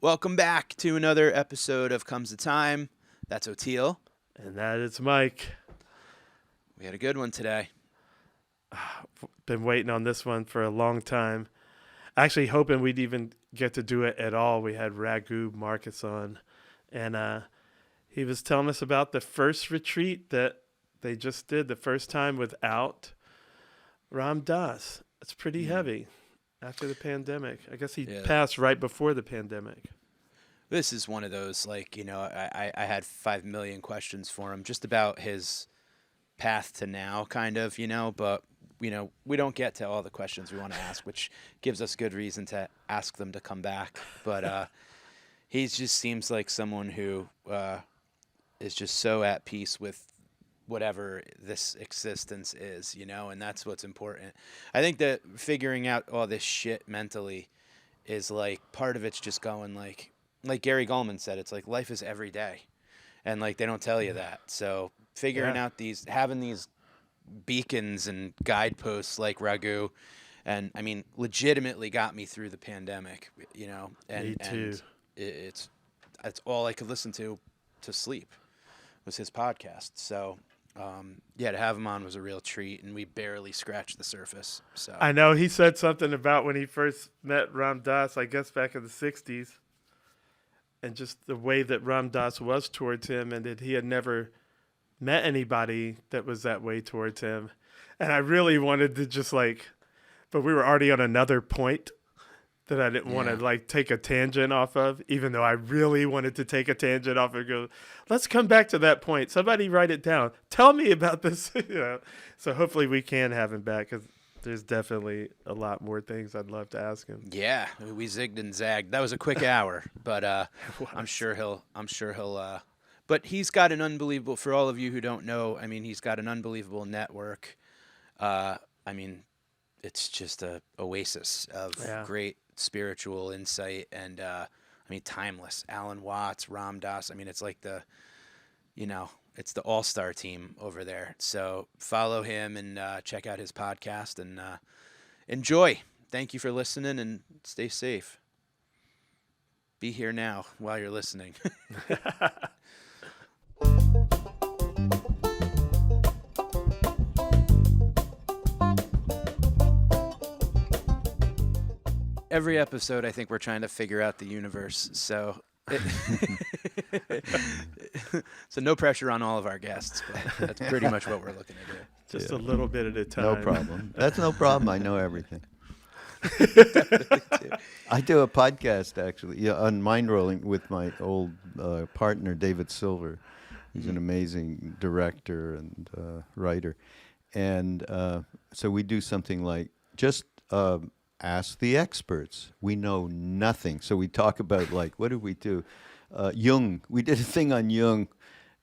Welcome back to another episode of Comes the Time. That's Oteil. And that is Mike. We had a good one today. Been waiting on this one for a long time. Actually hoping we'd even get to do it at all. We had Raghu, Markus on. And he was telling us about the first retreat that they just did, the first time without Ram Dass. It's pretty heavy after the pandemic. I guess he passed right before the pandemic. This is one of those, I had 5 million questions for him just about his path to now, kind of, but, we don't get to all the questions we want to ask, which gives us good reason to ask them to come back. But he just seems like someone who is just so at peace with whatever this existence is, and that's what's important. I think that figuring out all this shit mentally is like part of it's just going like Gary Gulman said, it's like life is every day, and like they don't tell you that. So figuring out having these beacons and guideposts like Raghu, and I mean legitimately got me through the pandemic, and me too. And it's all I could listen to sleep was his podcast. So to have him on was a real treat, and we barely scratched the surface. So I know he said something about when he first met Ram Dass, I guess back in the 60s, and just the way that Ram Dass was towards him, and that he had never met anybody that was that way towards him. And I really wanted to just but we were already on another point that I didn't want to take a tangent off of, even though I really wanted to take a tangent off and go, let's come back to that point. Somebody write it down. Tell me about this. So hopefully we can have him back, because there's definitely a lot more things I'd love to ask him. Yeah, we zigged and zagged. That was a quick hour, but I'm sure he'll but he's got an unbelievable, for all of you who don't know, I mean, he's got an unbelievable network. I mean, it's just a oasis of great spiritual insight, and timeless. Alan Watts, Ram Dass. I mean, it's like it's the all-star team over there. So follow him and check out his podcast, and enjoy. Thank you for listening, and stay safe. Be here now while you're listening. Every episode, I think we're trying to figure out the universe. So, so no pressure on all of our guests, but that's pretty much what we're looking to do. Just a little bit at a time. No problem. That's no problem. I know everything. I do a podcast, actually, on mind rolling with my old partner, David Silver. He's an amazing director and writer. And so we do something like just ask the experts. We know nothing. So we talk about, what did we do? Jung. We did a thing on Jung.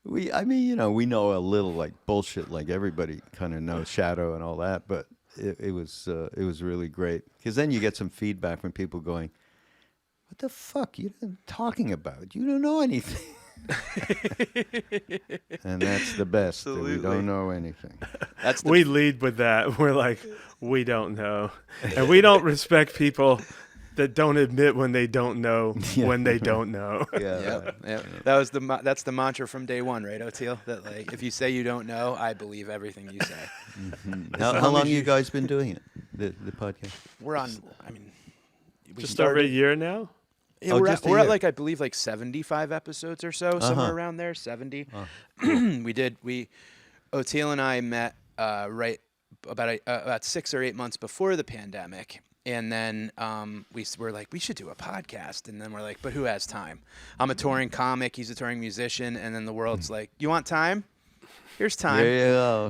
We know a little bullshit, like everybody kind of knows, shadow and all that, but it was really great, because then you get some feedback from people going, what the fuck are you talking about? You don't know anything. And that's the best. Absolutely. We don't know anything. We lead with that. We're like, we don't know. And we don't respect people that don't admit when they don't know when they don't know. Yeah. That's the mantra from day one, right, Oteil? That if you say you don't know, I believe everything you say. Mm-hmm. How long you guys been doing it? The podcast? We're on. We Just started over a year now. Yeah, we're at I believe 75 episodes or so, somewhere around there, 70. Oteil and I met right about 6 or 8 months before the pandemic. And then we were like, we should do a podcast. And then we're like, but who has time? I'm a touring comic. He's a touring musician. And then the world's like, you want time? Here's time. Yeah.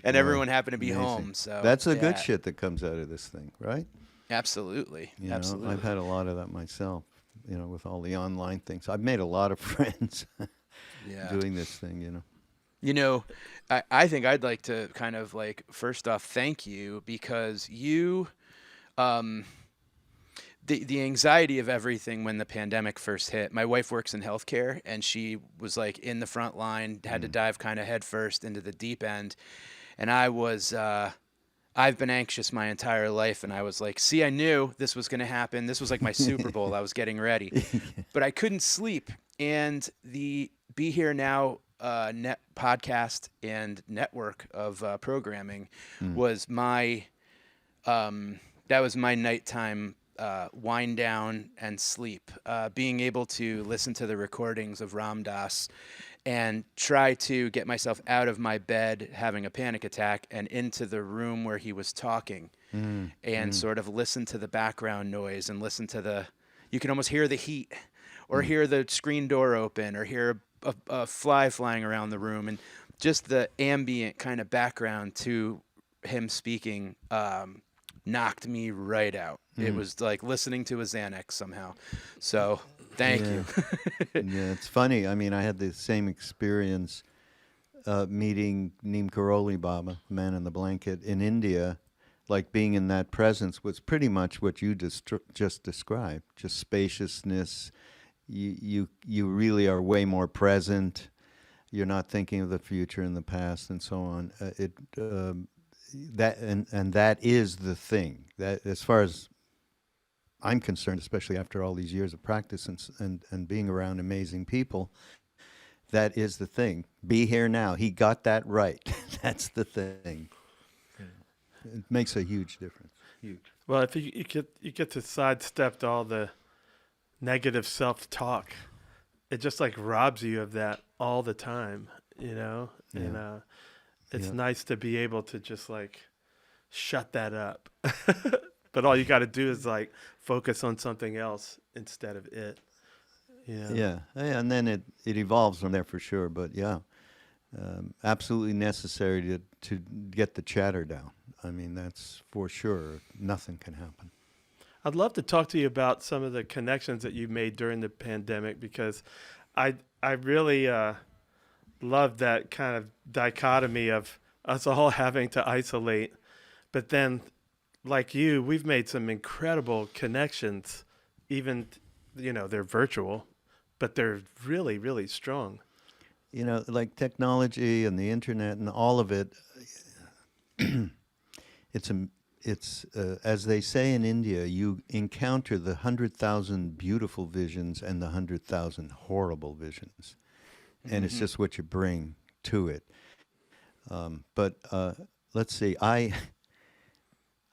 And everyone happened to be home. So that's the good shit that comes out of this thing, right? Absolutely. Absolutely. I've had a lot of that myself, with all the online things. I've made a lot of friends doing this thing, I think I'd like to kind of first off, thank you, because you, the anxiety of everything when the pandemic first hit. My wife works in healthcare, and she was in the front line, had to dive kind of head first into the deep end. And I was I've been anxious my entire life, and I was like, see, I knew this was going to happen. This was like my Super Bowl. I was getting ready, but I couldn't sleep. And the Be Here Now net podcast and network of programming was my that was my nighttime wind down and sleep. Being able to listen to the recordings of Ram Dass and try to get myself out of my bed having a panic attack and into the room where he was talking and sort of listen to the background noise and listen to you can almost hear the heat or hear the screen door open or hear a fly flying around the room, and just the ambient kind of background to him speaking knocked me right out. It was like listening to a Xanax somehow. So thank you. Yeah, it's funny. I mean, I had the same experience meeting Neem Karoli Baba, Man in the Blanket, in India. Like being in that presence was pretty much what you just described. Just spaciousness. You really are way more present. You're not thinking of the future and the past and so on. That is the thing. That, as far as I'm concerned, especially after all these years of practice and being around amazing people, that is the thing. Be here now. He got that right. That's the thing. It makes a huge difference. Huge. Well, if you get to sidestep all the negative self-talk, it just like robs you of that all the time, you know? Yeah. And it's nice to be able to just like shut that up. But all you got to do is like focus on something else instead of it. Yeah, and then it evolves from there for sure. But yeah, absolutely necessary to get the chatter down. I mean, that's for sure. Nothing can happen. I'd love to talk to you about some of the connections that you made during the pandemic, because I really love that kind of dichotomy of us all having to isolate, but then, like you, we've made some incredible connections. Even, they're virtual, but they're really, really strong. Like technology and the internet and all of it. It's as they say in India, you encounter the 100,000 beautiful visions and the 100,000 horrible visions, and it's just what you bring to it. But let's see, I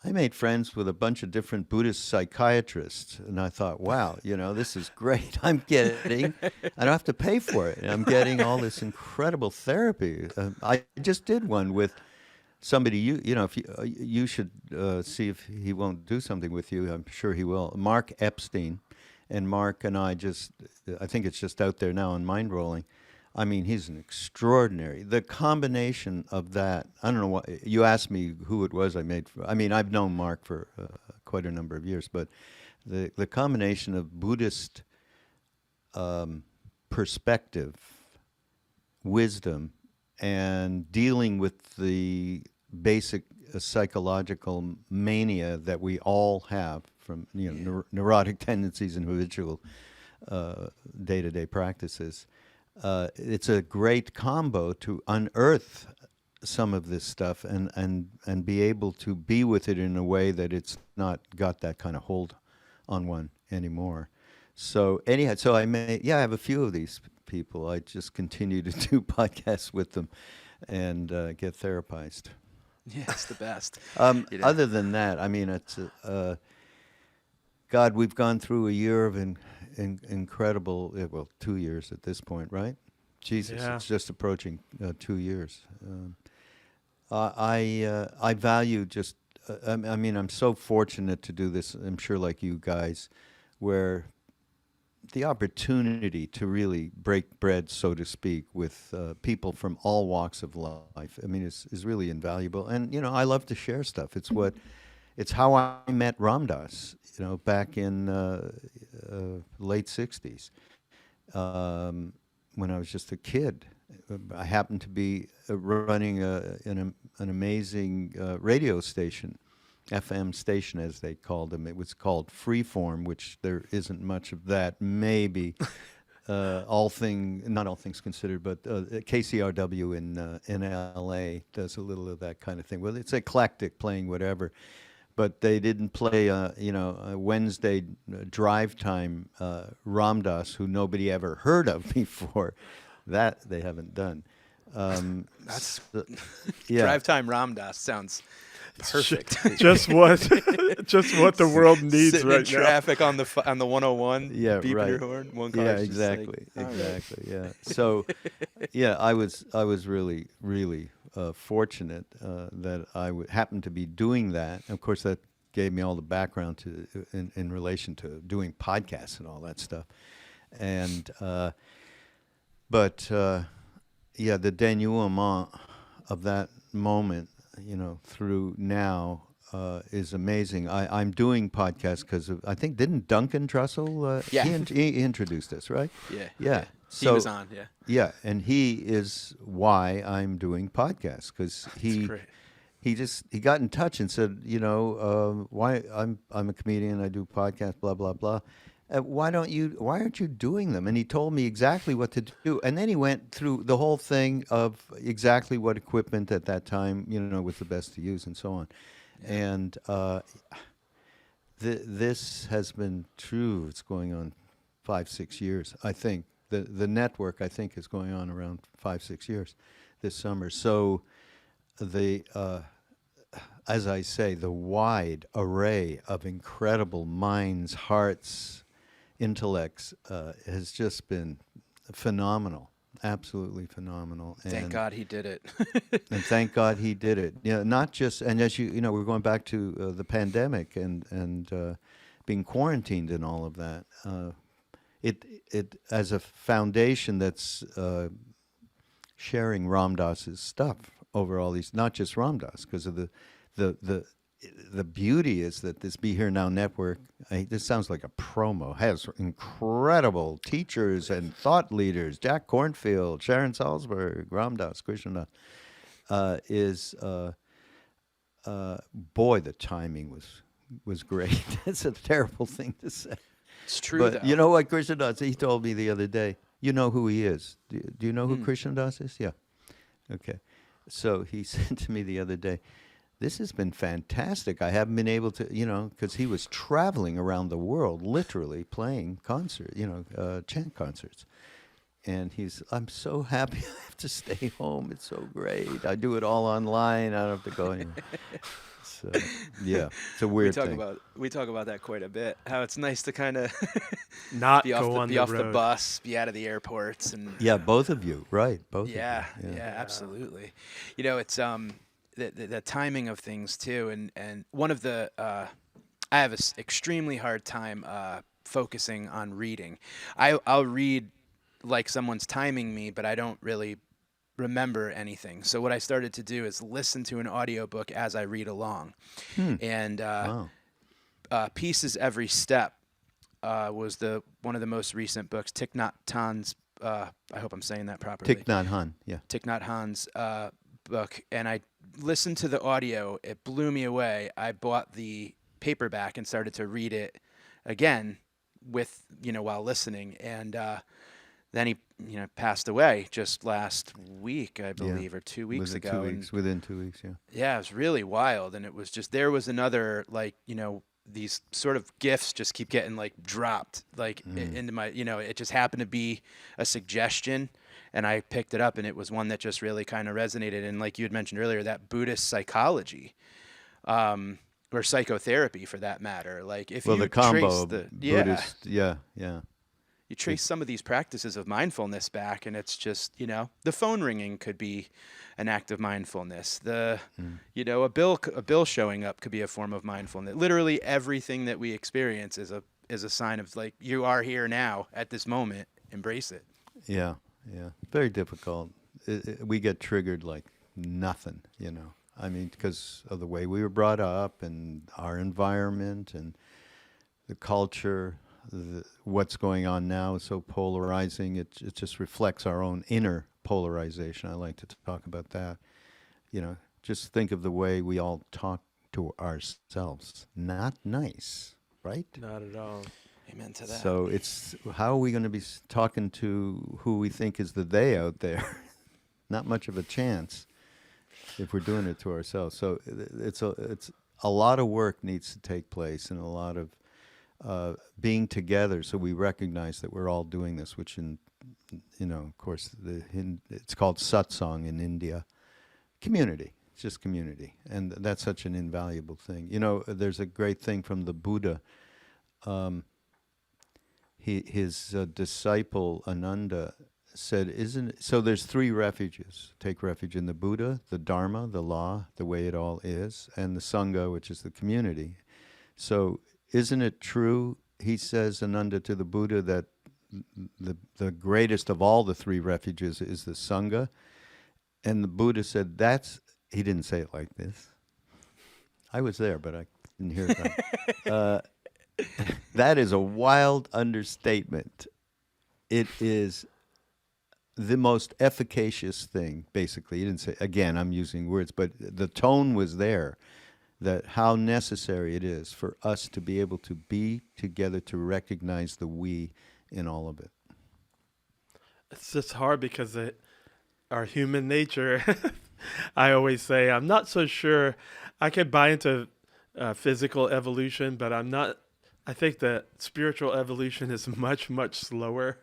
made friends with a bunch of different Buddhist psychiatrists, and I thought, wow, this is great. I don't have to pay for it. I'm getting all this incredible therapy. I just did one with somebody, if you should see if he won't do something with you. I'm sure he will. Mark Epstein, and Mark and I think it's just out there now on Mind Rolling. I mean, he's an extraordinary. The combination of that, I don't know what, you asked me who it was I made. I've known Mark for quite a number of years, but the combination of Buddhist perspective, wisdom, and dealing with the basic psychological mania that we all have from neurotic tendencies and habitual day-to-day practices. It's a great combo to unearth some of this stuff and be able to be with it in a way that it's not got that kind of hold on one anymore. So anyhow, I have a few of these people. I just continue to do podcasts with them and get therapized. Yeah, it's the best. Other than that, it's God, we've gone through a year of incredible, 2 years at this point, right? Jesus, yeah. It's just approaching 2 years. I value just, I'm so fortunate to do this, I'm sure like you guys, where the opportunity to really break bread, so to speak, with people from all walks of life, is really invaluable. And, I love to share stuff. It's how I met Ram Dass, back in late 60s, when I was just a kid. I happened to be running an amazing radio station, FM station as they called them. It was called Freeform, which there isn't much of that, maybe not all things considered, but KCRW in LA does a little of that kind of thing. Well, it's eclectic, playing whatever, but they didn't play a Wednesday drive time Ram Dass, who nobody ever heard of before. That they haven't done. That's Yeah. Drive Time Ram Dass sounds perfect. just what the world needs Sitting right in traffic on the 101, Yeah, beeping right. your horn. One car Yeah, is just like, exactly, all right. exactly. Yeah. So, yeah, I was really fortunate that I happened to be doing that. Of course, that gave me all the background to in relation to doing podcasts and all that stuff. And but yeah, the denouement of that moment, through now. Is amazing. I'm doing podcasts because I think didn't Duncan Trussell? Yeah. He introduced us, right? Yeah. Yeah. He was on, yeah. Yeah, and he is why I'm doing podcasts because Great. he got in touch and said, why I'm a comedian, I do podcasts, blah blah blah. Why aren't you doing them? And he told me exactly what to do. And then he went through the whole thing of exactly what equipment at that time, was the best to use and so on. And this has been true. It's going on 5-6 years, I think. The network, I think, is going on around 5-6 years this summer. So as I say, the wide array of incredible minds, hearts, intellects has just been phenomenal, absolutely phenomenal. Thank God he did it. And thank God he did it. Yeah, not just, and as we're going back to the pandemic and being quarantined and all of that. It as a foundation that's sharing Ram Dass's stuff over all these, not just Ram Dass, because of the beauty is that this Be Here Now network, this sounds like a promo, has incredible teachers and thought leaders, Jack Kornfield, Sharon Salzberg, Ram Dass, Krishna boy, the timing was great. It's a terrible thing to say. It's true, But though. you know what Krishna Das, he told me the other day, you know who he is. Do you know who Krishna Das is? Yeah. Okay. So he said to me the other day, this has been fantastic. I haven't been able to, because he was traveling around the world, literally playing chant concerts. And I'm so happy I have to stay home. It's so great. I do it all online. I don't have to go anywhere. So, yeah, it's a weird thing. We talk about that quite a bit. How it's nice to kind of Not be off go the, on be the off road. the bus, be out of the airports, and Yeah, both of you, right? Both yeah, of you. yeah, absolutely. It's the timing of things too, and one of the I have an extremely hard time focusing on reading. I'll read like someone's timing me, but I don't really remember anything. So what I started to do is listen to an audiobook as I read along. And Wow. Pieces Every Step was one of the most recent books. Thich Nhat Hanh's, I hope I'm saying that properly. Thich Nhat Hanh, yeah. Thich Nhat Hanh's book, and I listened to the audio. It blew me away. I bought the paperback and started to read it again while listening. And then he passed away just last week, I believe, or 2 weeks ago. Within 2 weeks, yeah. Yeah, it was really wild, and it was just, there was another, these sort of gifts just keep getting dropped into my, it just happened to be a suggestion, and I picked it up, and it was one that just really kind of resonated. And like you had mentioned earlier, that Buddhist psychology, or psychotherapy for that matter, if Well, you the combo trace of the Buddhist, yeah. you trace some of these practices of mindfulness back, and it's just, the phone ringing could be an act of mindfulness. A bill showing up could be a form of mindfulness. Literally everything that we experience is a sign of you are here now at this moment. Embrace it. Yeah. Very difficult. We get triggered like nothing, I mean, because of the way we were brought up and our environment and the culture. What's going on now is so polarizing. It just reflects our own inner polarization. I like to talk about that. Just think of the way we all talk to ourselves. Not nice, right? Not at all. Amen to that. So it's how are we going to be talking to who we think is the they out there? Not much of a chance if we're doing it to ourselves. So it's a lot of work needs to take place, and a lot of being together, so we recognize that we're all doing this. Which, of course, it's called satsang in India. Community. It's just community, and that's such an invaluable thing. There's a great thing from the Buddha. His disciple Ananda said, so there's three refuges. Take refuge in the Buddha, the Dharma, the law, the way it all is, and the Sangha, which is the community. So isn't it true, he says, Ananda, to the Buddha, that the greatest of all the three refuges is the Sangha? And the Buddha said, he didn't say it like this. I was there, but I didn't hear it. That is a wild understatement. It is the most efficacious thing, basically. He didn't say, again, I'm using words, but the tone was there, that how necessary it is for us to be able to be together, to recognize the we in all of it. It's just hard because our human nature, I always say, I'm not so sure. I can buy into physical evolution, but I think that spiritual evolution is much, much slower,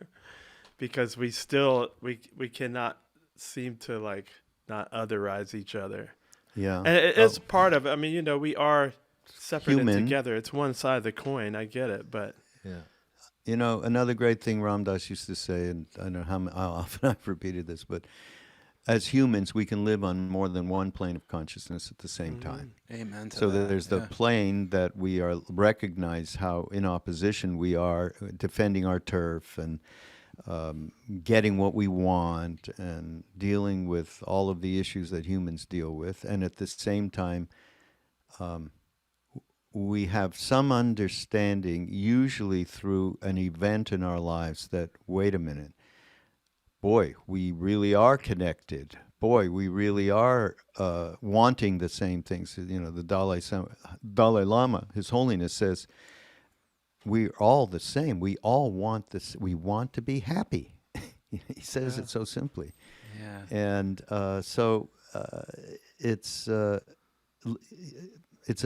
because we cannot seem to not otherize each other. Yeah. And it's part of it. I mean, we are separate Human. and together. It's one side of the coin. I get it, but Yeah. Another great thing Ram Dass used to say, and I don't know how often I've repeated this, but as humans, we can live on more than one plane of consciousness at the same time. Amen to So that. there's the plane that we are recognize how in opposition we are, defending our turf and getting what we want and dealing with all of the issues that humans deal with. And at the same time, we have some understanding, usually through an event in our lives, that, wait a minute, boy, we really are connected. Boy, we really are wanting the same things. The Dalai Lama, His Holiness, says, we're all the same. We all want this. We want to be happy. He says it so simply. Yeah. And so it's a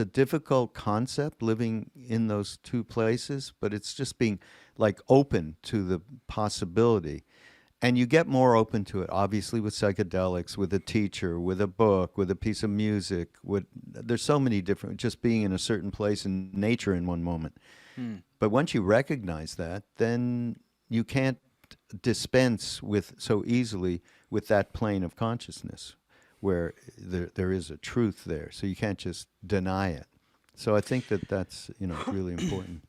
difficult concept, living in those two places, but it's just being open to the possibility. And you get more open to it, obviously, with psychedelics, with a teacher, with a book, with a piece of music. There's so many different, just being in a certain place in nature in one moment. But once you recognize that, then you can't dispense so easily with that plane of consciousness where there is a truth there. So you can't just deny it. So I think that's really important.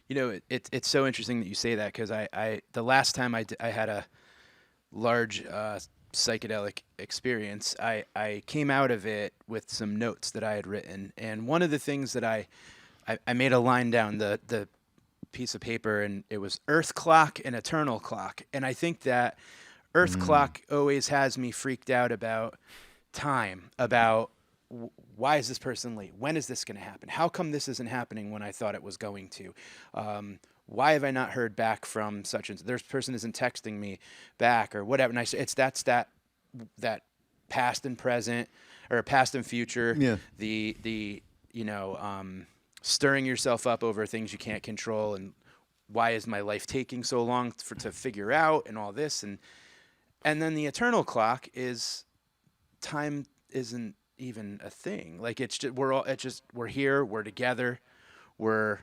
It's so interesting that you say that, because the last time I had a large psychedelic experience, I came out of it with some notes that I had written, and one of the things that I made a line down the piece of paper, and it was Earth clock and eternal clock. And I think that Earth clock always has me freaked out about time, about why is this person late? When is this going to happen? How come this isn't happening when I thought it was going to? Why have I not heard back from such and such? This person isn't texting me back or whatever. And that's that past and present, or past and future. Yeah. The stirring yourself up over things you can't control, and why is my life taking so long to figure out, and all this, and then the eternal clock is time isn't even a thing. It's just we're here, we're together, there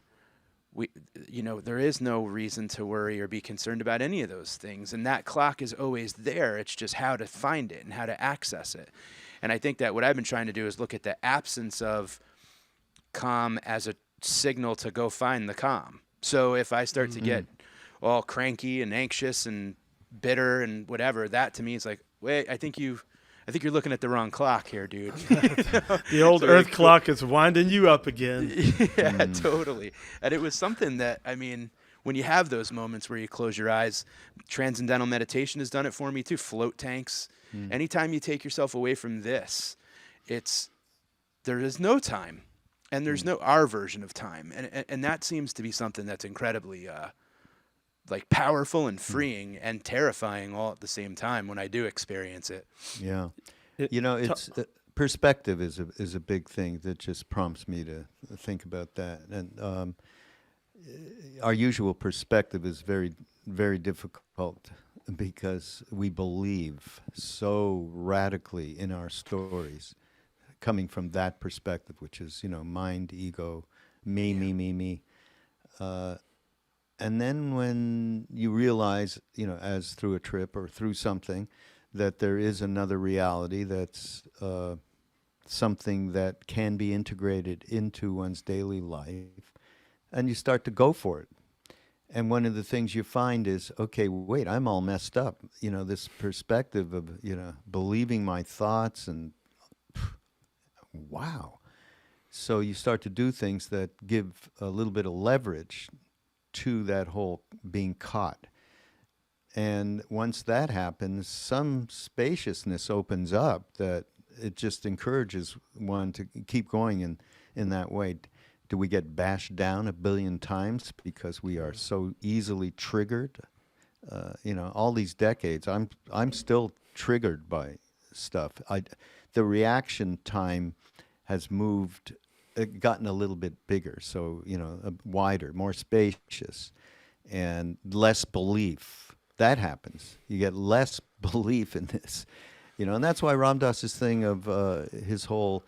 is no reason to worry or be concerned about any of those things, and that clock is always there. It's just how to find it and how to access it. And I think that what I've been trying to do is look at the absence of calm as a signal to go find the calm. So if I start to get all cranky and anxious and bitter and whatever, that to me is wait, I think you're looking at the wrong clock here, dude. the old Earth clock is winding you up again. Yeah, totally. And it was something that, when you have those moments where you close your eyes, transcendental meditation has done it for me too. Float tanks. Anytime you take yourself away from this, there is no time. and there's no our version of time, and that seems to be something that's incredibly like powerful and freeing and terrifying all at the same time when I do experience it. Yeah. It- You know, to- it's perspective is a big thing that just prompts me to think about that. And our usual perspective is very, very difficult because we believe so radically in our stories coming from that perspective, which is, mind, ego, me. And then when you realize, as through a trip or through something, that there is another reality that's something that can be integrated into one's daily life, and you start to go for it. And one of the things you find is, okay, wait, I'm all messed up. This perspective of, believing my thoughts and wow. So you start to do things that give a little bit of leverage to that whole being caught. And once that happens, some spaciousness opens up that it just encourages one to keep going in that way. Do we get bashed down a billion times because we are so easily triggered? All these decades, I'm still triggered by stuff. The reaction time has moved, gotten a little bit bigger, so wider, more spacious, and less belief. That happens. You get less belief in this, and that's why Ram Dass's thing of his whole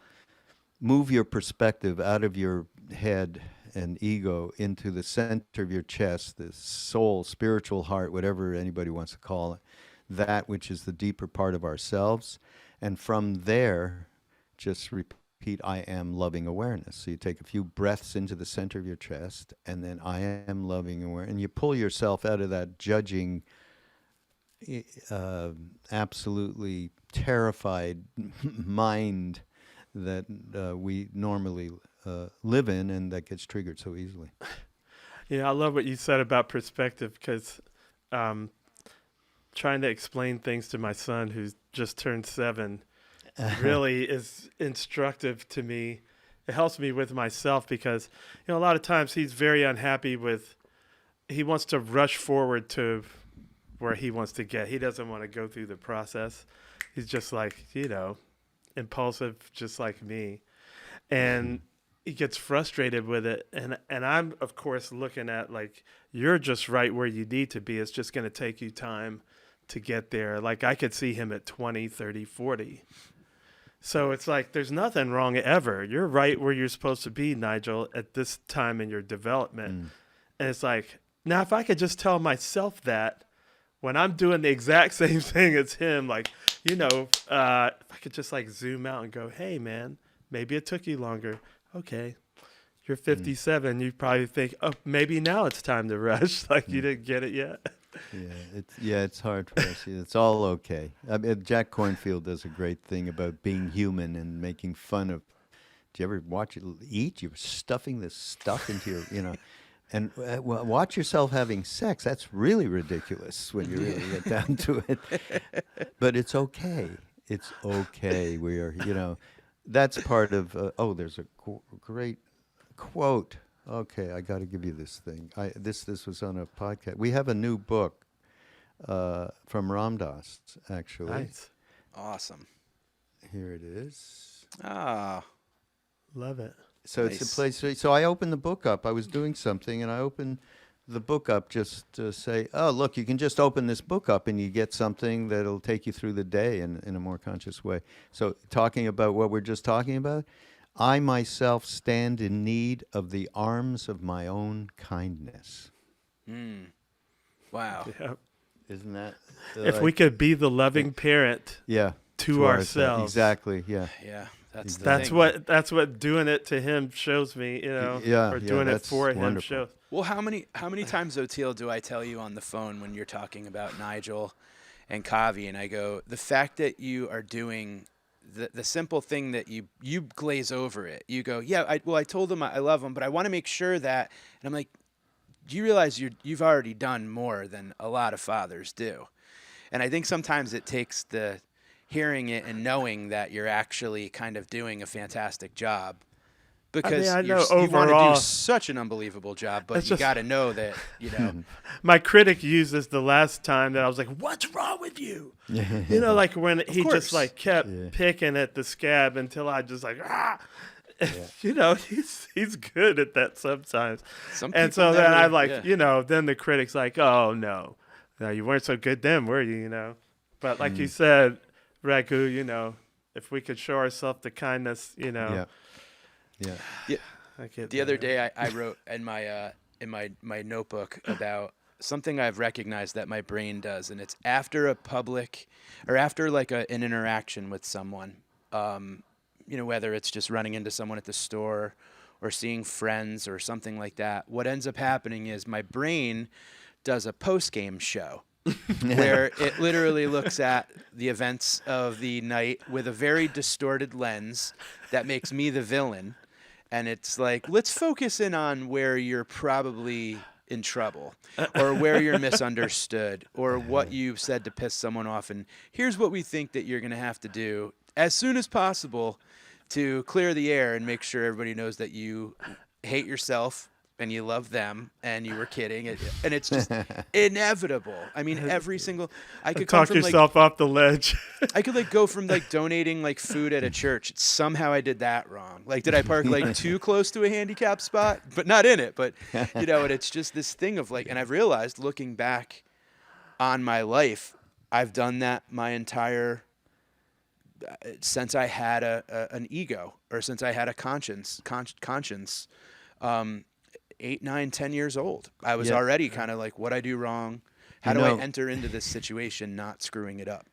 move your perspective out of your head and ego into the center of your chest, the soul, spiritual heart, whatever anybody wants to call it, that which is the deeper part of ourselves. And from there, just repeat, I am loving awareness. So you take a few breaths into the center of your chest, and then I am loving awareness. And you pull yourself out of that judging, absolutely terrified mind that we normally live in, and that gets triggered so easily. I love what you said about perspective, because trying to explain things to my son who's just turned 7 really is instructive to me. It helps me with myself because, a lot of times he's very unhappy he wants to rush forward to where he wants to get. He doesn't want to go through the process. He's just like, impulsive, just like me. And he gets frustrated with it. And I'm, of course, looking at like, you're just right where you need to be. It's just going to take you time to get there. Like I could see him at 20, 30, 40. So it's like, there's nothing wrong ever. You're right where you're supposed to be, Nigel, at this time in your development. And it's like, now if I could just tell myself that when I'm doing the exact same thing as him, like, if I could just like zoom out and go, hey man, maybe it took you longer. Okay. You're 57. You probably think, oh, maybe now it's time to rush. Like you didn't get it yet. It's hard for us. It's all okay. I mean, Jack Kornfield does a great thing about being human and making fun of. Do you ever watch it eat? You're stuffing this stuff into your, and watch yourself having sex. That's really ridiculous when you really get down to it. But it's okay. It's okay. We are, that's part of. There's a great quote. Okay, I got to give you this thing. This was on a podcast. We have a new book from Ram Dass, actually. Nice. Awesome. Here it is. Ah, Love it. So nice. it's a place. So I opened the book up. I was doing something, and I opened the book up just to say, oh, look, you can just open this book up, and you get something that'll take you through the day in a more conscious way. So talking about what we're just talking about, I myself stand in need of the arms of my own kindness. Wow. Yeah. Isn't that? If we could be the loving parent to ourselves. Exactly, yeah. Yeah. That's the That's thing. that's what doing it to him shows me, or doing it that's for him wonderful. shows. Well, how many times, Oteil, do I tell you on the phone when you're talking about Nigel and Kavi, and I go, the fact that you are doing the simple thing that you glaze over it. You go, yeah, I told him I love him, but I want to make sure that, and I'm like, do you realize you've already done more than a lot of fathers do? And I think sometimes it takes the hearing it and knowing that you're actually kind of doing a fantastic job because I you know want to overall do such an unbelievable job, but it's you just- got to know that, you know. my critic used this the last time that I was like, "What's wrong with you?" You know, like when he course. just like kept Yeah. picking at the scab until I just like, ah. You know, he's good at that sometimes. Some And so people then never- I like, yeah. you know, then the critic's like, "Oh no, you weren't so good then, were you?" You know, but like you said, Raghu, you know, if we could show ourselves the kindness, you know, Yeah. I get The other there. day, I wrote in my notebook about something I've recognized that my brain does, and it's after a public, or after like an interaction with someone, you know, whether it's just running into someone at the store, or seeing friends, or something like that. What ends up happening is my brain does a post-game show. Where it literally looks at the events of the night with a very distorted lens that makes me the villain. And it's like, let's focus in on where you're probably in trouble, or where you're misunderstood, or what you said to piss someone off. And here's what we think that you're going to have to do as soon as possible to clear the air and make sure everybody knows that you hate yourself and you love them and you were kidding. And it's just inevitable. I mean, every single, I could come Talk from like, yourself off the ledge. I could like go from like donating like food at a church. Somehow I did that wrong. Like, did I park like too close to a handicap spot? But not in it. But, you know, and it's just this thing of like, and I've realized looking back on my life, I've done that my entire, since I had an ego, or since I had a conscience, 8, 9, 10 years old. I was Yeah. already kind of like, what I do wrong? How You do I know- enter into this situation not screwing it up?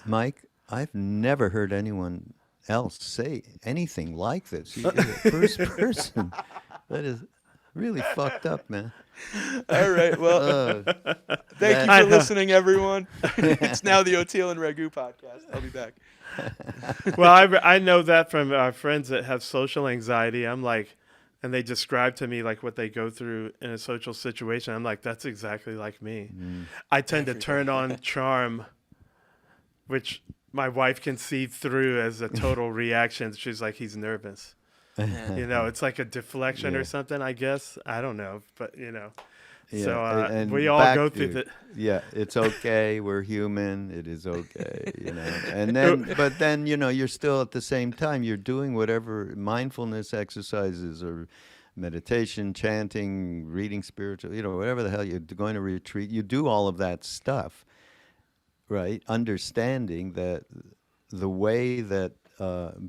Mike, I've never heard anyone else say anything like this. You're the first person. That is really fucked up, man. All right. Well, thank you that- for listening, everyone. It's now the Oteil and Raghu podcast. I'll be back. Well, I know that from friends that have social anxiety. I'm like, and they describe to me like what they go through in a social situation. I'm like, that's exactly like me. I tend to turn on charm, which my wife can see through as a total reaction. She's like, he's nervous. You know, it's like a deflection Yeah. or something, I guess. I don't know, but you know. Yeah, So and we all back go through to- the. Yeah, it's okay. We're human. It is okay, you know. And then, but then, you know, you're still at the same time, you're doing whatever mindfulness exercises or meditation, chanting, reading spiritual, you know, whatever the hell you're going to retreat. You do all of that stuff, right? Understanding that the way that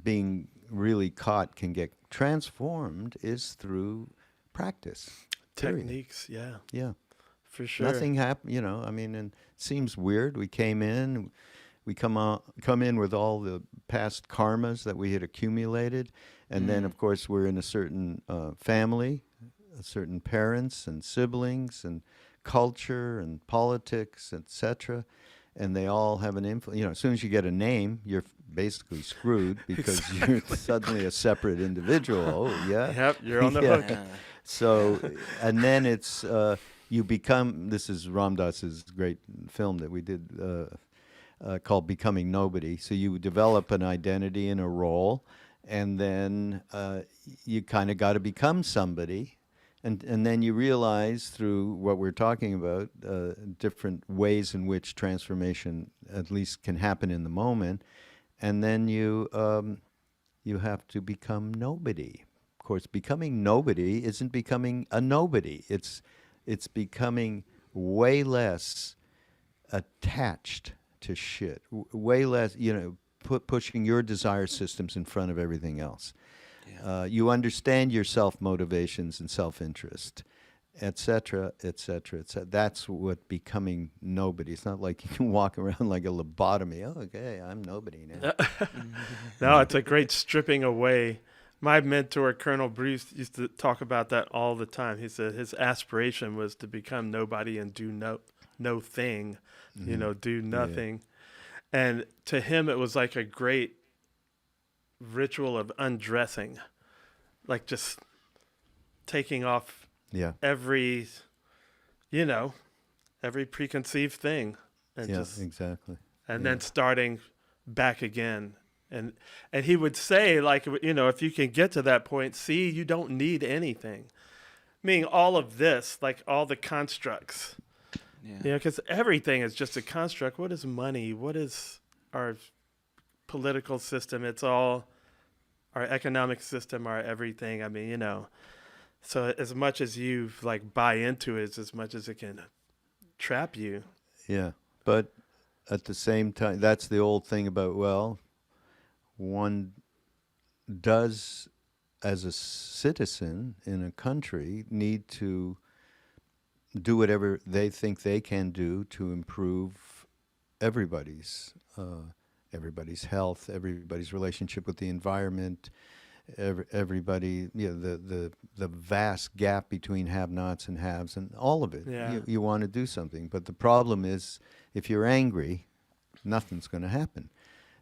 being really caught can get transformed is through practice. Period. Techniques, yeah, Yeah. for sure. Nothing happened, you know. I mean, and it seems weird. We came in, we come in with all the past karmas that we had accumulated, and then of course we're in a certain family, certain parents and siblings and culture and politics, etc. And they all have an influence. You know, as soon as you get a name, you're basically screwed because you're suddenly a separate individual. Oh, yeah. Yep, you're on the Yeah. hook. So, and then it's you become. This is Ram Dass's great film that we did called "Becoming Nobody." So you develop an identity and a role, and then you kind of got to become somebody, and then you realize through what we're talking about, different ways in which transformation at least can happen in the moment, and then you have to become nobody. Of course, becoming nobody isn't becoming a nobody. It's becoming way less attached to shit. Way less, you know, pushing your desire systems in front of everything else. Yeah. You understand your self-motivations and self-interest, et cetera, et cetera, et cetera. That's what becoming nobody. It's not like you can walk around like a lobotomy. Oh, okay, I'm nobody now. No, it's a great stripping away. My mentor, Colonel Bruce, used to talk about that all the time. He said his aspiration was to become nobody and do no thing, you know, do nothing. And to him, it was like a great ritual of undressing, like just taking off Yeah, every, you know, every preconceived thing, and yeah, just exactly. and then starting back again And he would say, like, if you can get to that point, see, you don't need anything. Meaning all of this, like all the constructs, Yeah. because everything is just a construct. What is money? What is our political system? It's all our economic system, our everything. I mean, so as much as you like buy into it, it's as much as it can trap you. Yeah, but at the same time, that's the old thing about, well, one does, as a citizen in a country, need to do whatever they think they can do to improve everybody's everybody's health, everybody's relationship with the environment, everybody, the vast gap between have-nots and haves, and all of it. Yeah. You want to do something, but the problem is, if you're angry, nothing's going to happen.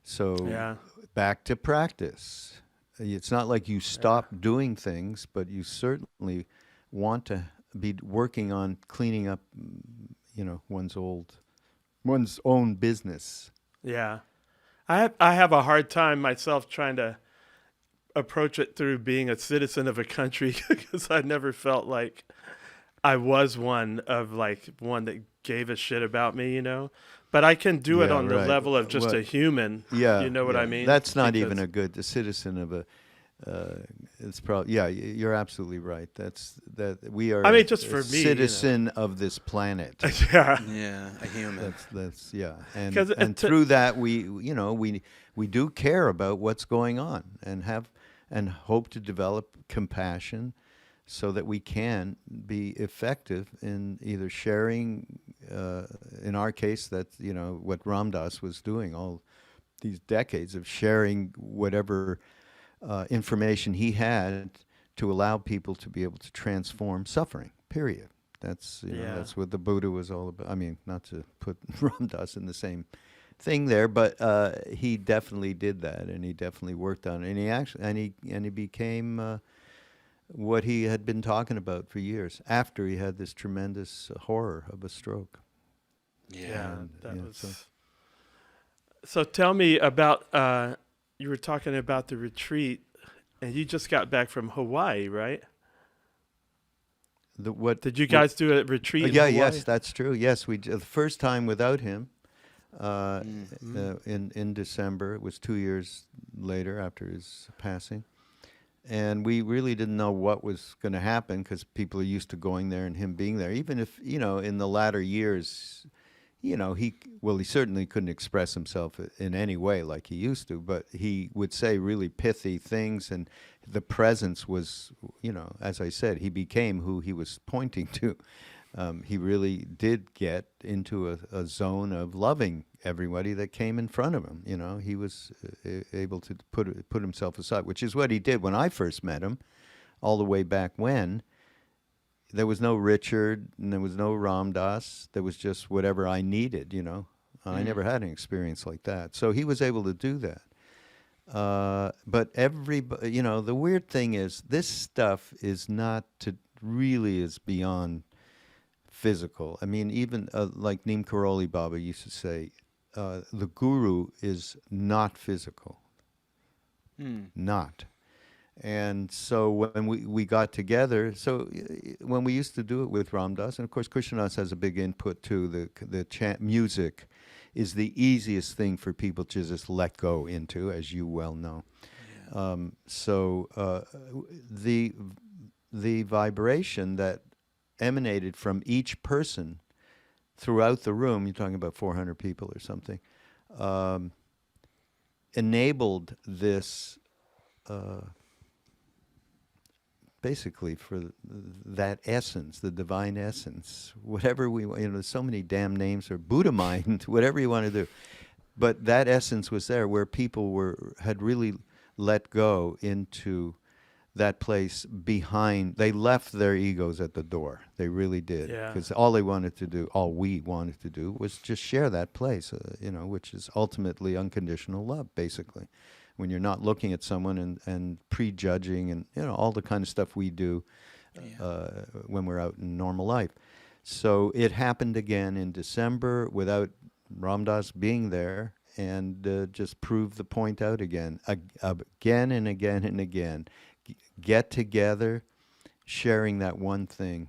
So Yeah. back to practice. It's not like you stop doing things, but you certainly want to be working on cleaning up, one's own business. Yeah. I have a hard time myself trying to approach it through being a citizen of a country because I never felt like I was one that gave a shit about me, But I can do it Yeah, on the right. level of just a human. Yeah, You know what I mean? That's not even Because- a good citizen of a. It's probably You're absolutely right. That we are. I mean, just a for me, citizen of this planet. Yeah. Yeah, a human. That's and 'Cause and through that we do care about what's going on and hope to develop compassion so that we can be effective in either sharing, in our case, that what Ram Dass was doing all these decades of sharing whatever information he had to allow people to be able to transform suffering. Period. That's that's what the Buddha was all about. I mean, not to put Ram Dass in the same thing there, but he definitely did that, and he definitely worked on it, and he became what he had been talking about for years after he had this tremendous horror of a stroke. Yeah. That yeah, was. So tell me about. You were talking about the retreat, and you just got back from Hawaii, right? What Did you guys do a retreat? In yeah, Hawaii? yes, that's true. Yes, we the first time without him in December. It was 2 years later after his passing, and we really didn't know what was going to happen because people are used to going there and him being there. Even if in the latter years, he certainly couldn't express himself in any way like he used to, but he would say really pithy things, and the presence was, as I said, he became who he was pointing to. He really did get into a zone of loving everybody that came in front of him. He was able to put himself aside, which is what he did when I first met him, all the way back when. There was no Richard, and there was no Ram Dass. There was just whatever I needed, I never had an experience like that. So he was able to do that. But everybody, the weird thing is this stuff is is beyond physical. I mean, even like Neem Karoli Baba used to say, the guru is not physical. Not. And so when we got together, when we used to do it with Ram Dass, and of course Krishnadas has a big input too, the chant music is the easiest thing for people to just let go into, as you well know. Yeah. The vibration that emanated from each person throughout the room, you're talking about 400 people or something, enabled this basically for that essence, the divine essence, whatever we want, there's so many damn names, or Buddha mind, whatever you want to do. But that essence was there where people had really let go into that place behind. They left their egos at the door. They really did. Because all we wanted to do was just share that place, which is ultimately unconditional love, basically. When you're not looking at someone and prejudging and all the kind of stuff we do when we're out in normal life. So it happened again in December without Ram Dass being there, and just prove the point out again and again and again. Get together, sharing that one thing.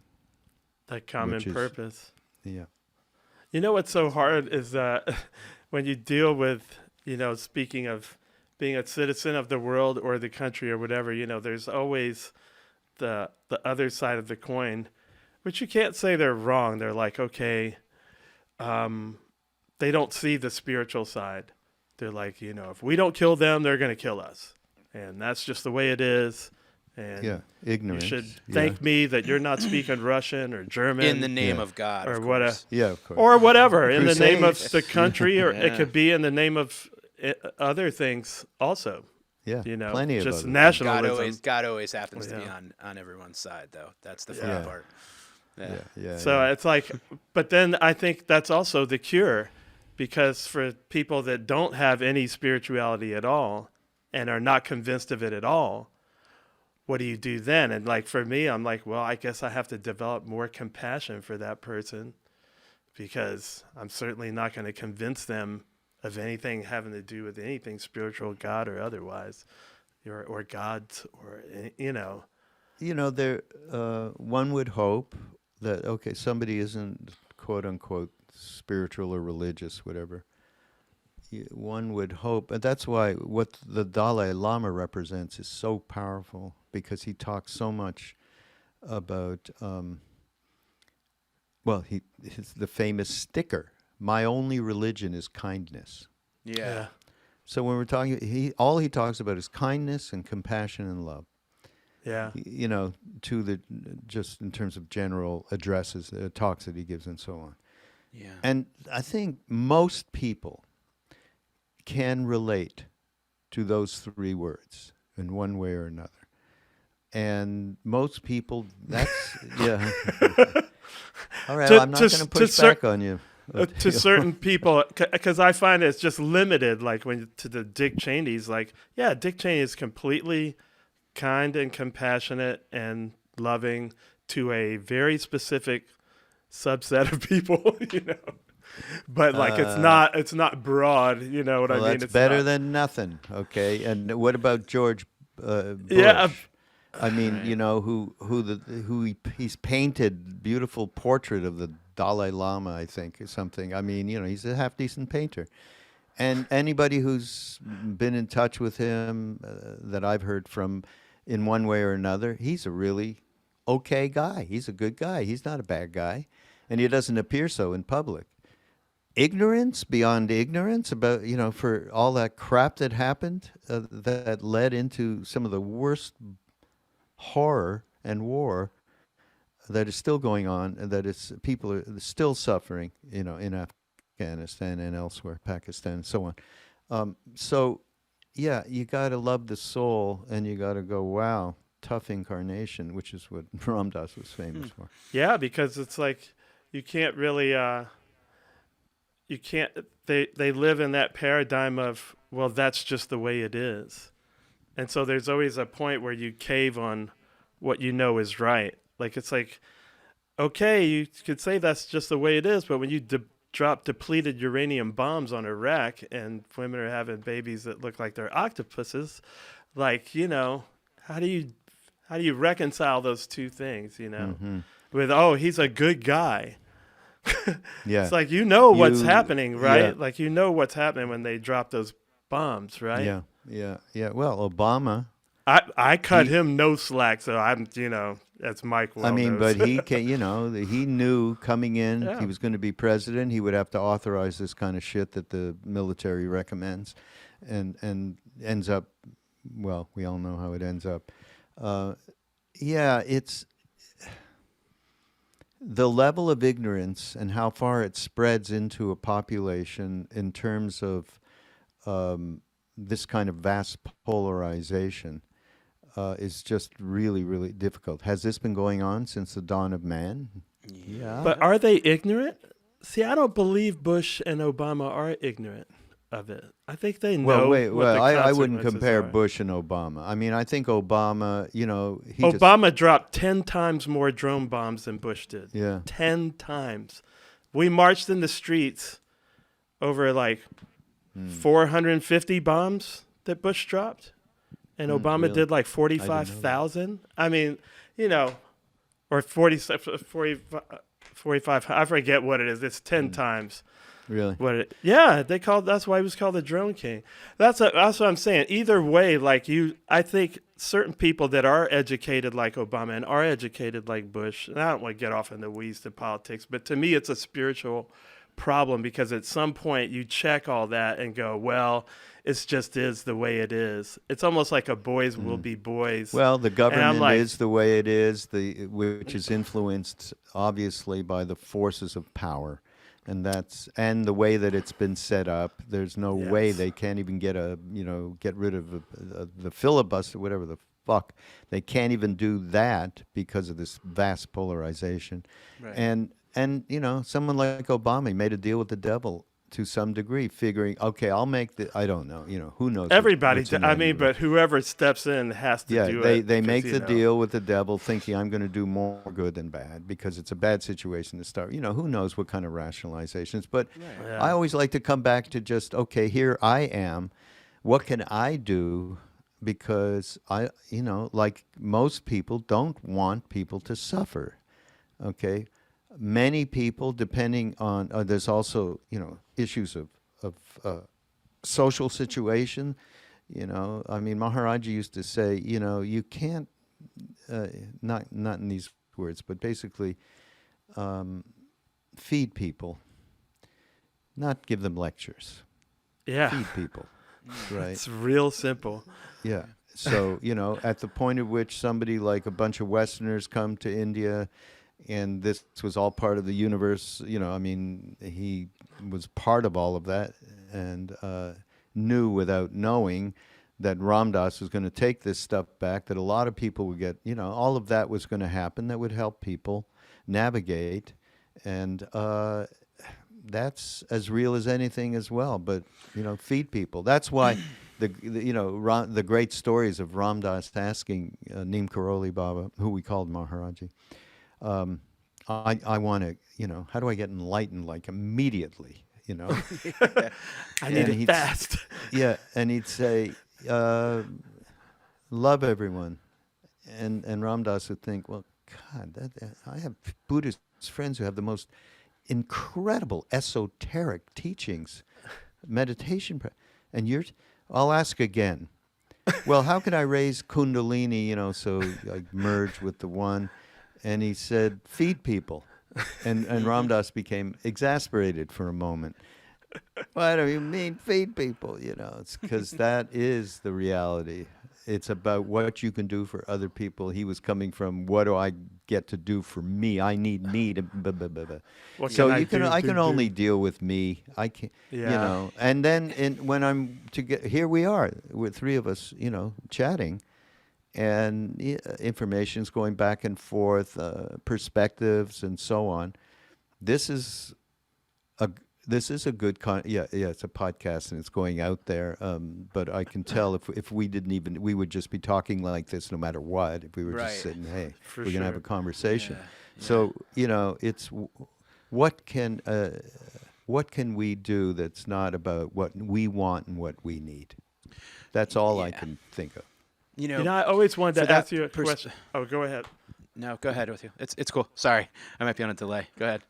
That common Which is- purpose. Yeah. You know what's so hard is that when you deal with, speaking of being a citizen of the world or the country or whatever, there's always the other side of the coin, which you can't say they're wrong. They're like, okay, they don't see the spiritual side. They're like, if we don't kill them, they're going to kill us. And that's just the way it is. And Yeah, ignorance. you should thank me that you're not speaking Russian or German. In the name Yeah. of God, Or of what course. Yeah, of course. or whatever, in the name of Crusades. the country, or it Yeah. could be in the name of other things also. Yeah, You know, plenty of just other nationalism. God always happens to be Yeah. on everyone's side, though. That's the fun Yeah. part. things. Yeah. So it's like, but then I think that's also the cure, because for people that don't have any spirituality at all and are not convinced of it at all, what do you do then? And like for me, I'm like, well, I guess I have to develop more compassion for that person, because I'm certainly not going to convince them of anything having to do with anything spiritual, God or otherwise, or God's, or there. One would hope that somebody isn't quote unquote spiritual or religious, whatever. One would hope, and that's why what the Dalai Lama represents is so powerful, because he talks so much about. He's the famous sticker. My only religion is kindness. Yeah. So when we're talking, all he talks about is kindness and compassion and love. Yeah. To the just in terms of general addresses, talks that he gives, and so on. Yeah. And I think most people can relate to those three words in one way or another. And most people, that's yeah. All right, I'm not going to push back on you. To certain people, because I find it's just limited. Like to the Dick Cheney's, like, yeah, Dick Cheney is completely kind and compassionate and loving to a very specific subset of people, But like it's not broad, you know what I mean? That's it's better not, than nothing. Okay, and what about George Bush? Yeah. I mean, he's painted beautiful portrait of the Dalai Lama, I think, or something. I mean, he's a half decent painter. And anybody who's been in touch with him that I've heard from in one way or another, he's a really okay guy. He's a good guy. He's not a bad guy. And he doesn't appear so in public. Ignorance beyond ignorance about, for all that crap that happened that led into some of the worst horror and war that is still going on, and that is people are still suffering, in Afghanistan and elsewhere, Pakistan and so on. Yeah, you got to love the soul, and you got to go, wow, tough incarnation, which is what Ram Dass was famous for. Yeah, because it's like you can't really they live in that paradigm of, well, that's just the way it is. And so there's always a point where you cave on what you know is right. Like, it's like, okay, you could say that's just the way it is, but when you drop depleted uranium bombs on Iraq and women are having babies that look like they're octopuses, like, how do you reconcile those two things, Mm-hmm. with, oh, he's a good guy. Yeah. It's like, what's happening, right? Yeah. Like, what's happening when they drop those bombs, right? Yeah. Well, Obama. I cut him no slack, so I'm, as Mike well knows. But he can, he knew coming in Yeah. he was going to be president. He would have to authorize this kind of shit that the military recommends, and ends up, well, we all know how it ends up. It's the level of ignorance and how far it spreads into a population in terms of this kind of vast polarization is just really, really difficult. Has this been going on since the dawn of man? Yeah. But are they ignorant? See, I don't believe Bush and Obama are ignorant of it. I think they know. I wouldn't compare are. Bush and Obama. I mean, I think Obama, Obama dropped 10 times more drone bombs than Bush did. Yeah. 10 times. We marched in the streets over like 450 bombs that Bush dropped, and Obama really? did like I didn't know that. 45,000. I mean, you know, or 45. I forget what it is. It's 10 times. Really? That's why he was called the Drone King. That's what I'm saying. Either way, I think certain people that are educated like Obama and are educated like Bush, and I don't want to get off in the weeds to politics, but to me it's a spiritual problem, because at some point you check all that and go, well, it's just is the way it is. It's almost like a boys will be boys. Well, the government like- is the way it is, which is influenced obviously by the forces of power, and the way that it's been set up. There's no way Yes. they can't even get rid of the filibuster, whatever the fuck. They can't even do that because of this vast polarization, Right. and someone like Obama made a deal with the devil to some degree, figuring, okay, I'll make I don't know, who knows? Everybody, what's in I that mean, universe. but whoever steps in has to do it. They 'cause, make you the know. deal with the devil, thinking I'm going to do more good than bad because it's a bad situation to start. Who knows what kind of rationalizations? But Yeah. I always like to come back to just, okay, here I am. What can I do? Because I, like most people, don't want people to suffer. Okay, many people, depending on, there's also issues of social situation. I mean, Maharaji used to say, you can't, not in these words, but basically, feed people, not give them lectures. Yeah, Feed people, right? it's real simple. Yeah. So, at the point at which somebody like a bunch of Westerners come to India, and this was all part of the universe, I mean, he was part of all of that, and knew without knowing that Ram Dass was going to take this stuff back, that a lot of people would get, all of that was going to happen that would help people navigate. And that's as real as anything as well. But, feed people. That's why the great stories of Ram Dass asking Neem Karoli Baba, who we called Maharaji, I want to, how do I get enlightened like immediately, I need it fast. Yeah, and he'd say, love everyone. And Ram Dass would think, well, God, I have Buddhist friends who have the most incredible esoteric teachings, meditation. And I'll ask again. Well, how can I raise Kundalini, so I merge with the one? And he said, feed people. And Ram Dass became exasperated for a moment. What do you mean, feed people? It's because that is the reality. It's about what you can do for other people. He was coming from, what do I get to do for me? I need me to. Blah, blah, blah, blah. So I can only deal with me. I can, And then when I'm here, we are with three of us, chatting, and information's going back and forth, perspectives and so on. This is a good it's a podcast and it's going out there. But I can tell if we didn't we would just be talking like this no matter what. If we were just sitting, hey, we're gonna have a conversation. Yeah. So it's what can we do that's not about what we want and what we need. That's all I can think of. I always wanted to for ask that you a question. Oh, go ahead. No, go ahead with you. It's cool. Sorry, I might be on a delay. Go ahead.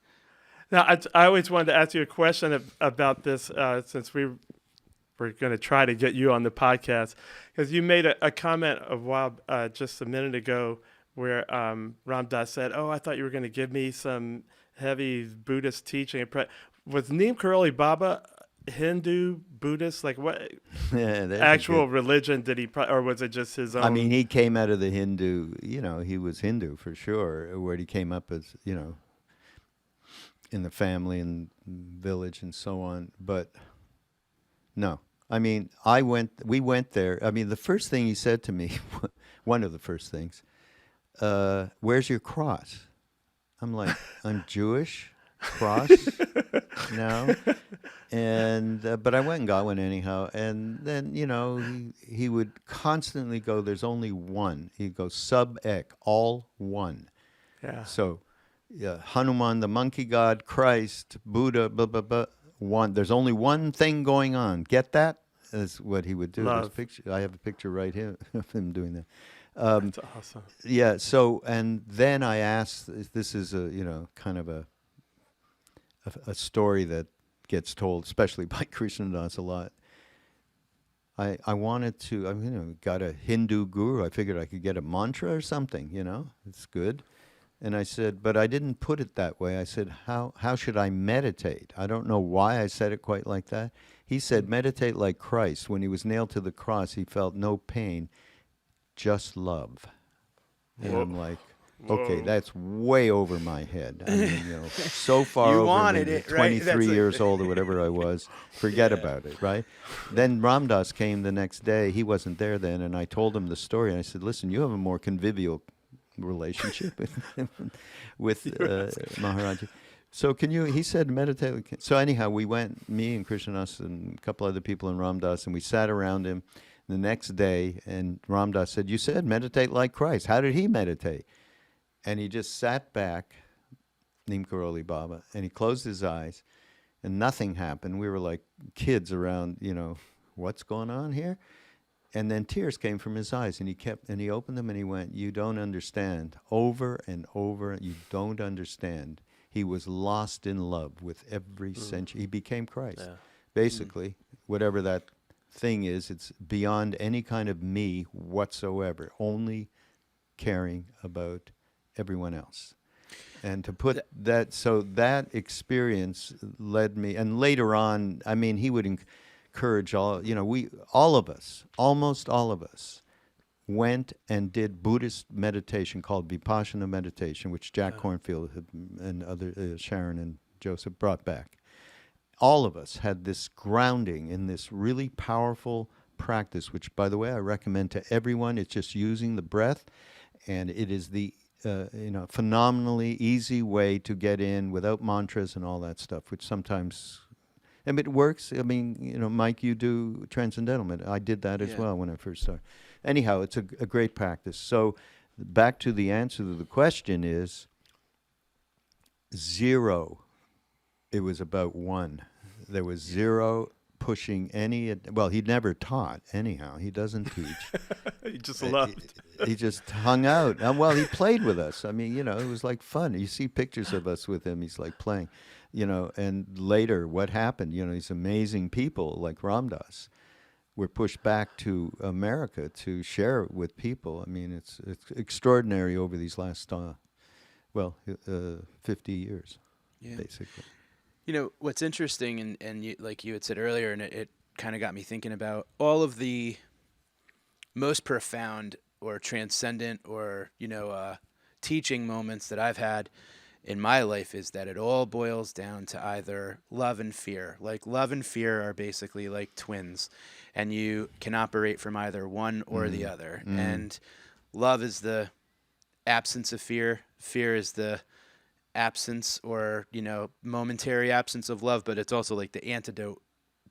Now, I always wanted to ask you a question about this, since we're going to try to get you on the podcast, because you made a comment just a minute ago where Ram Dass said, "Oh, I thought you were going to give me some heavy Buddhist teaching." Was Neem Karoli Baba Hindu, Buddhist? Like what actual religion did he, or was it just his own? I mean, he came out of the Hindu, he was Hindu for sure, where he came up as, in the family and village and so on. But no, I mean, we went there. I mean, the first thing he said to me, one of the first things, where's your cross? I'm like, I'm Jewish. Cross? No. And but I went and got one anyhow. And then, he would constantly go, there's only one. He'd go sub-ek, all one. Yeah. So Hanuman, the monkey god, Christ, Buddha, blah, blah, blah, There's only one thing going on. Get that? Is what he would do. There's Love. picture. I have a picture right here of him doing that. That's awesome. Yeah. So, and then I asked. This is a kind of a story that gets told, especially by Krishnadas a lot. I wanted to. Got a Hindu guru. I figured I could get a mantra or something. It's good. And I said, but I didn't put it that way. I said, how should I meditate? I don't know why I said it quite like that. He said, meditate like Christ. When he was nailed to the cross, he felt no pain, just love. And I'm like, okay, that's way over my head. I mean, so far You over wanted maybe it, right? 23 That's years old or whatever I was. Forget about it, right? Then Ram Dass came the next day. He wasn't there then, and I told him the story. And I said, listen, you have a more convivial relationship with Maharaji. So he said meditate. So anyhow, we went, me and Krishnadas and a couple other people in Ram Dass, and we sat around him the next day, and Ram Dass said, you said meditate like Christ. How did he meditate? And he just sat back, Neem Karoli Baba, and he closed his eyes, and nothing happened. We were like kids around, what's going on here? And then tears came from his eyes, and he opened them, and he went, you don't understand. Over and over, you don't understand. He was lost in love with every century. He became Christ. Yeah. Basically, whatever that thing is, it's beyond any kind of me whatsoever, only caring about everyone else. And to put that experience led me, and later on, he would encourage all of us, almost all of us, went and did Buddhist meditation called Vipassana meditation, which Jack Kornfield and other Sharon and Joseph brought back. All of us had this grounding in this really powerful practice, which, by the way, I recommend to everyone. It's just using the breath, and it is the phenomenally easy way to get in without mantras and all that stuff, which sometimes, and it works. Mike, you do transcendental meditation. I did that as well when I first started. Anyhow, it's a great practice. So back to the answer to the question is 0. It was about 1. There was 0 pushing any. Well, he never taught anyhow. He doesn't teach. He just loved. He just hung out. Well, he played with us. It was like fun. You see pictures of us with him. He's like playing, and later what happened, these amazing people like Ram Dass were pushed back to America to share it with people. It's extraordinary over these last, 50 years, basically. What's interesting, and you, like you had said earlier, and it kind of got me thinking about all of the most profound or transcendent or, teaching moments that I've had in my life is that it all boils down to either love and fear. Like love and fear are basically like twins, and you can operate from either one or the other. And love is the absence of fear. Fear is the absence or, momentary absence of love, but it's also like the antidote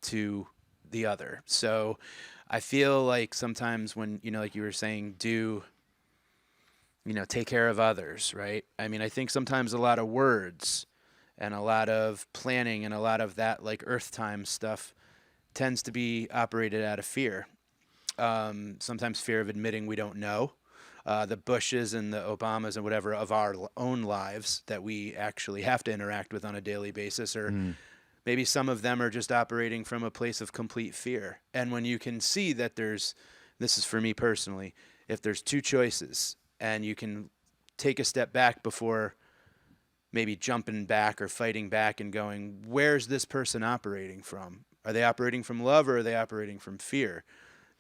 to the other. So I feel like sometimes when, like you were saying, take care of others, right? I think sometimes a lot of words and a lot of planning and a lot of that like earth time stuff tends to be operated out of fear. Sometimes fear of admitting we don't know. The Bushes and the Obamas and whatever of our own lives that we actually have to interact with on a daily basis, or maybe some of them are just operating from a place of complete fear. And when you can see that this is for me personally, if there's 2 choices and you can take a step back before maybe jumping back or fighting back and going, where's this person operating from? Are they operating from love or are they operating from fear?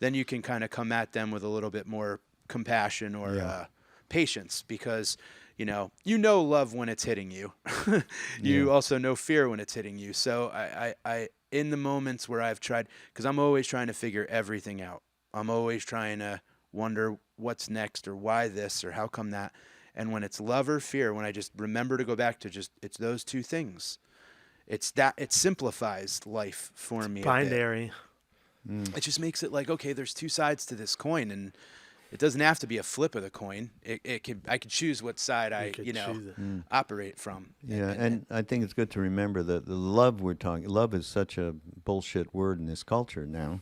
Then you can kind of come at them with a little bit more compassion or patience, because you know love when it's hitting you. You also know fear when it's hitting you. So I in the moments where I've tried, because I'm always trying to figure everything out. I'm always trying to wonder what's next or why this or how come that. And when it's love or fear, when I just remember to go back to just it's those 2 things, it simplifies life for me. Binary. It just makes it like, okay, there's 2 sides to this coin, and it doesn't have to be a flip of the coin. I could choose what side I could you know choose it. operate from. Yeah, and I think it's good to remember that the love is such a bullshit word in this culture now,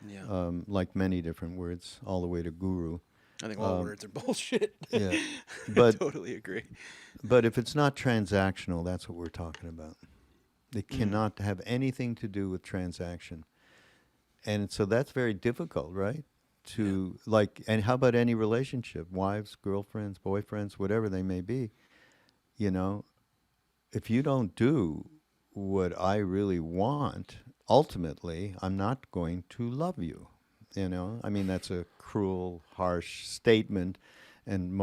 yeah, like many different words, all the way to guru. I think all words are bullshit. Yeah, I but totally agree. but if it's not transactional, that's what we're talking about. It cannot have anything to do with transaction, and so that's very difficult, right? To like, and how about any relationship, wives, girlfriends, boyfriends, whatever they may be, you know, if you don't do what I really want, ultimately, I'm not going to love you. You know, I mean, that's a cruel, harsh statement, and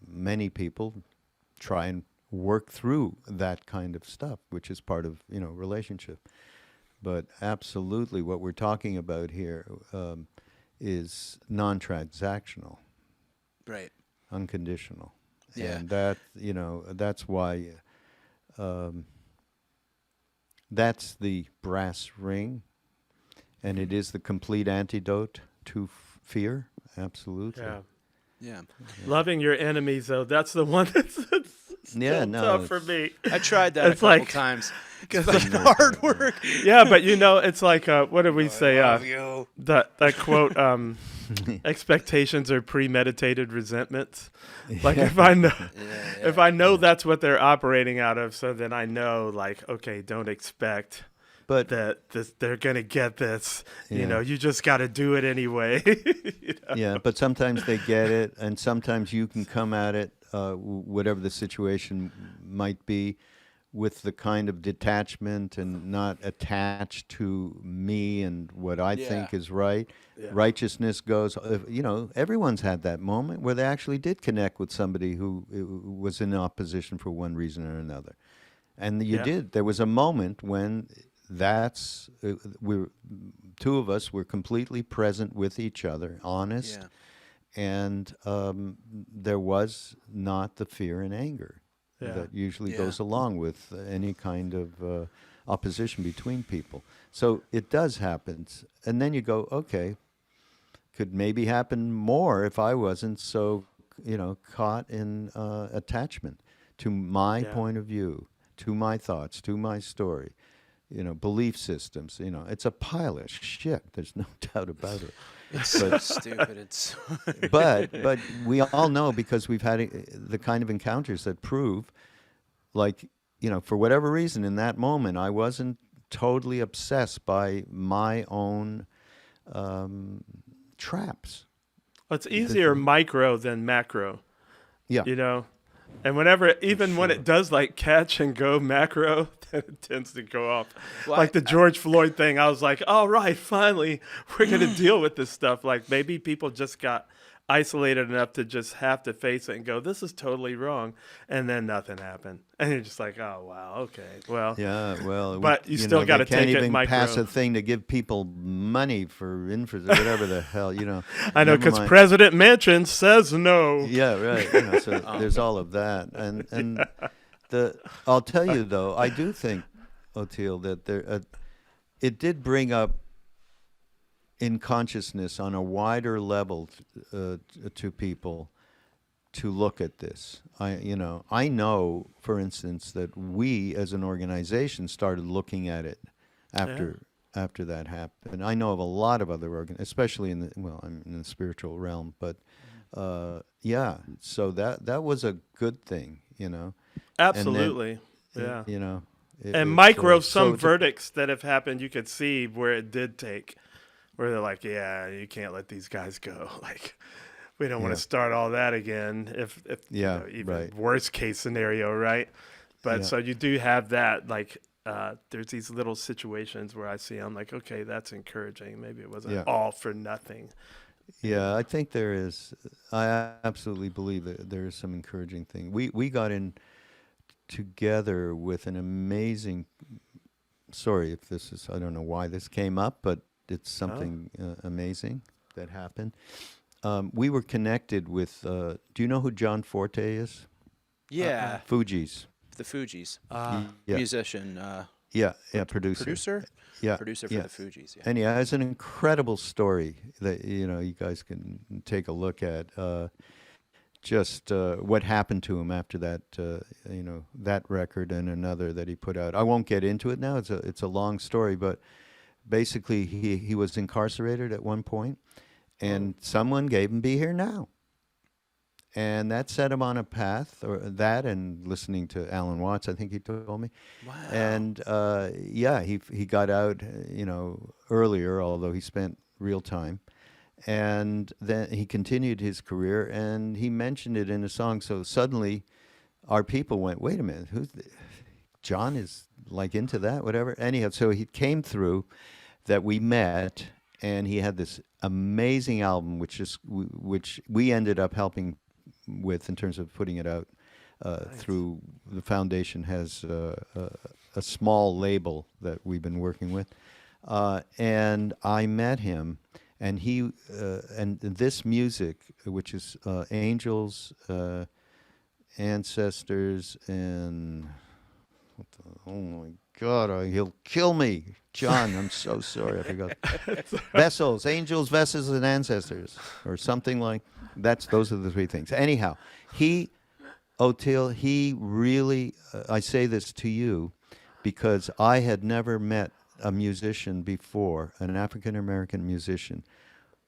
many people try and work through that kind of stuff, which is part of, relationship. But absolutely, what we're talking about here is non-transactional, Right. unconditional. Yeah. And that's why that's the brass ring, and it is the complete antidote to fear. Absolutely. Yeah. Yeah. Loving your enemies, though, that's the one that's still tough for me. I tried that It's a couple like- times. It's like hard work. Yeah, but it's like, what did we say? I love you. That quote, expectations are premeditated resentments. Like if I know, Yeah, if I know that's what they're operating out of, so then I know, like, okay, don't expect But that they're gonna get this. Yeah. You just got to do it anyway. yeah, but sometimes they get it, and sometimes you can come at it, whatever the situation might be, with the kind of detachment and not attached to me and what I think is right. Yeah. Righteousness goes, everyone's had that moment where they actually did connect with somebody who was in opposition for one reason or another. And you Yeah. did. There was a moment when two of us were completely present with each other, honest, Yeah. and there was not the fear and anger that usually Yeah. goes along with any kind of opposition between people. So it does happen. And then you go, okay, could maybe happen more if I wasn't so, caught in attachment to my point of view, to my thoughts, to my story, belief systems. It's a pile of shit. There's no doubt about it. It's so stupid. It's But we all know, because we've had the kind of encounters that prove, like, for whatever reason in that moment, I wasn't totally obsessed by my own traps. Well, it's easier micro than macro. Yeah. And even when it does like catch and go macro, then it tends to go off. Well, like the George Floyd thing, I was like, all right, finally, we're going to deal with this stuff. Like maybe people just got isolated enough to just have to face it and go, this is totally wrong. And then nothing happened. And you're just like, oh, wow, okay, well. Yeah, well. But you still gotta take it Can't even micro. pass a thing to give people money for whatever the hell, I know, Never because mind. President Manchin says no. Yeah, right. So there's all of that, and I'll tell you though, I do think, Oteil, that it did bring up in consciousness on a wider level to people to look at this. I know, for instance, that we as an organization started looking at it after that happened. I know of a lot of other especially I'm in the spiritual realm, but so that was a good thing, Absolutely. And then, And micro, some so verdicts that have happened, you could see where it did take, where they're like, yeah, you can't let these guys go. Like, we don't want to start all that again. If even right. worst case scenario, right? But Yeah. so you do have that, like, there's these little situations where I'm like, okay, that's encouraging. Maybe it wasn't all for nothing. Yeah, I think there is. I absolutely believe that there is some encouraging thing. We got in together with an amazing. Sorry if this is. I don't know why this came up, but it's something amazing that happened. We were connected with. Do you know who John Forte is? yeah. Fugees. The Fugees. Yeah. Musician. Producer. Producer for Yeah. the Fugees. Yeah. And yeah, it's an incredible story that you guys can take a look at. Just what happened to him after that, that record and another that he put out. I won't get into it now. It's a long story, but basically he was incarcerated at one point, and someone gave him "Be Here Now," and that set him on a path, or that, and listening to Alan Watts, I think he told me. Wow. And he got out, earlier, although he spent real time. And then he continued his career, and he mentioned it in a song. So suddenly, our people went, "Wait a minute, John is like into that, whatever." Anyhow, so he came through, that we met, and he had this amazing album, which we ended up helping with in terms of putting it out through the foundation. Has a small label that we've been working with, and I met him. And he and this music, which is Angels, Ancestors, and oh my God, he'll kill me, John. I'm so sorry, I forgot. Vessels, Angels, Vessels, and Ancestors, or something like that. Those are the three things. Anyhow, Otil, he really. I say this to you because I had never met a musician before, an African-American musician,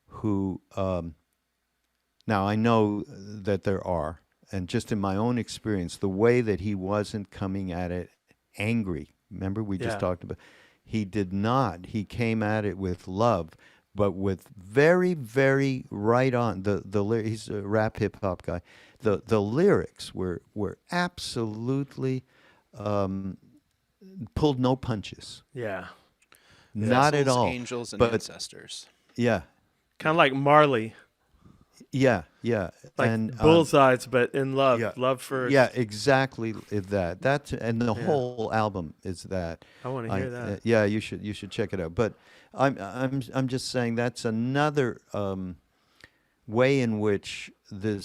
who, now I know that there are, and just in my own experience, the way that he wasn't coming at it angry, remember we just talked about, he did not, he came at it with love, but with very, very right on, he's a rap hip-hop guy, the lyrics were absolutely, pulled no punches. Yeah. Not at Vessels, all. Angels, and But Ancestors. yeah, Kind of like Marley, yeah, like and bullseyes, but in love, yeah. love first. yeah, exactly that. That's and the whole album is that. I want to hear that. Yeah, you should check it out. But I'm just saying that's another way in which the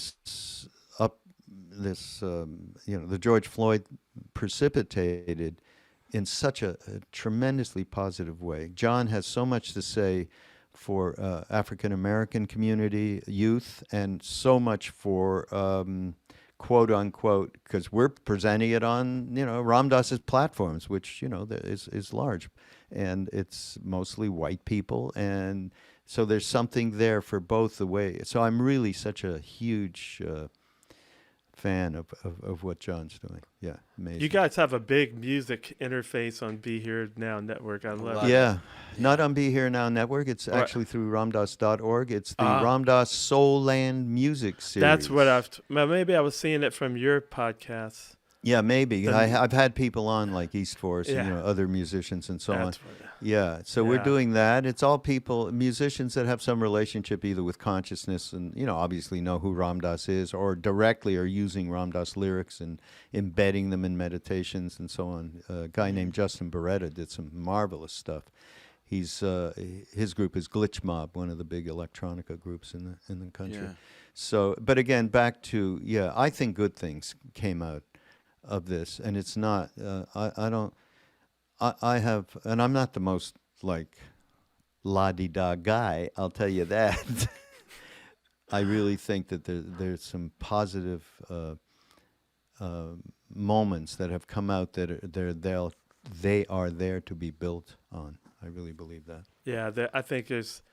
George Floyd precipitated in such a tremendously positive way. John has so much to say for African American community, youth, and so much for quote unquote, because we're presenting it on Ram Dass's platforms, which is large, and it's mostly white people, and so there's something there for both the way. So I'm really such a huge fan of what John's doing. Yeah, amazing. You guys have a big music interface on Be Here Now Network. I love it. Yeah, not on Be Here Now Network. It's actually through ramdas.org. It's the Ram Dass Soul Land Music Series. That's what maybe I was seeing it from your podcast. Yeah, maybe. I've had people on like East Forest and other musicians and so on. Yeah, so we're doing that. It's all musicians that have some relationship either with consciousness and, obviously know who Ram Dass is, or directly are using Ram Dass lyrics and embedding them in meditations and so on. A guy named Justin Beretta did some marvelous stuff. His group is Glitch Mob, one of the big electronica groups in the country. Yeah. So, but again, back to, I think good things came out of this, and it's not, I have, and I'm not the most like la-di-da guy, I'll tell you that. I really think that there's some positive moments that have come out that they are there to be built on. I really believe that. Yeah, I think there's,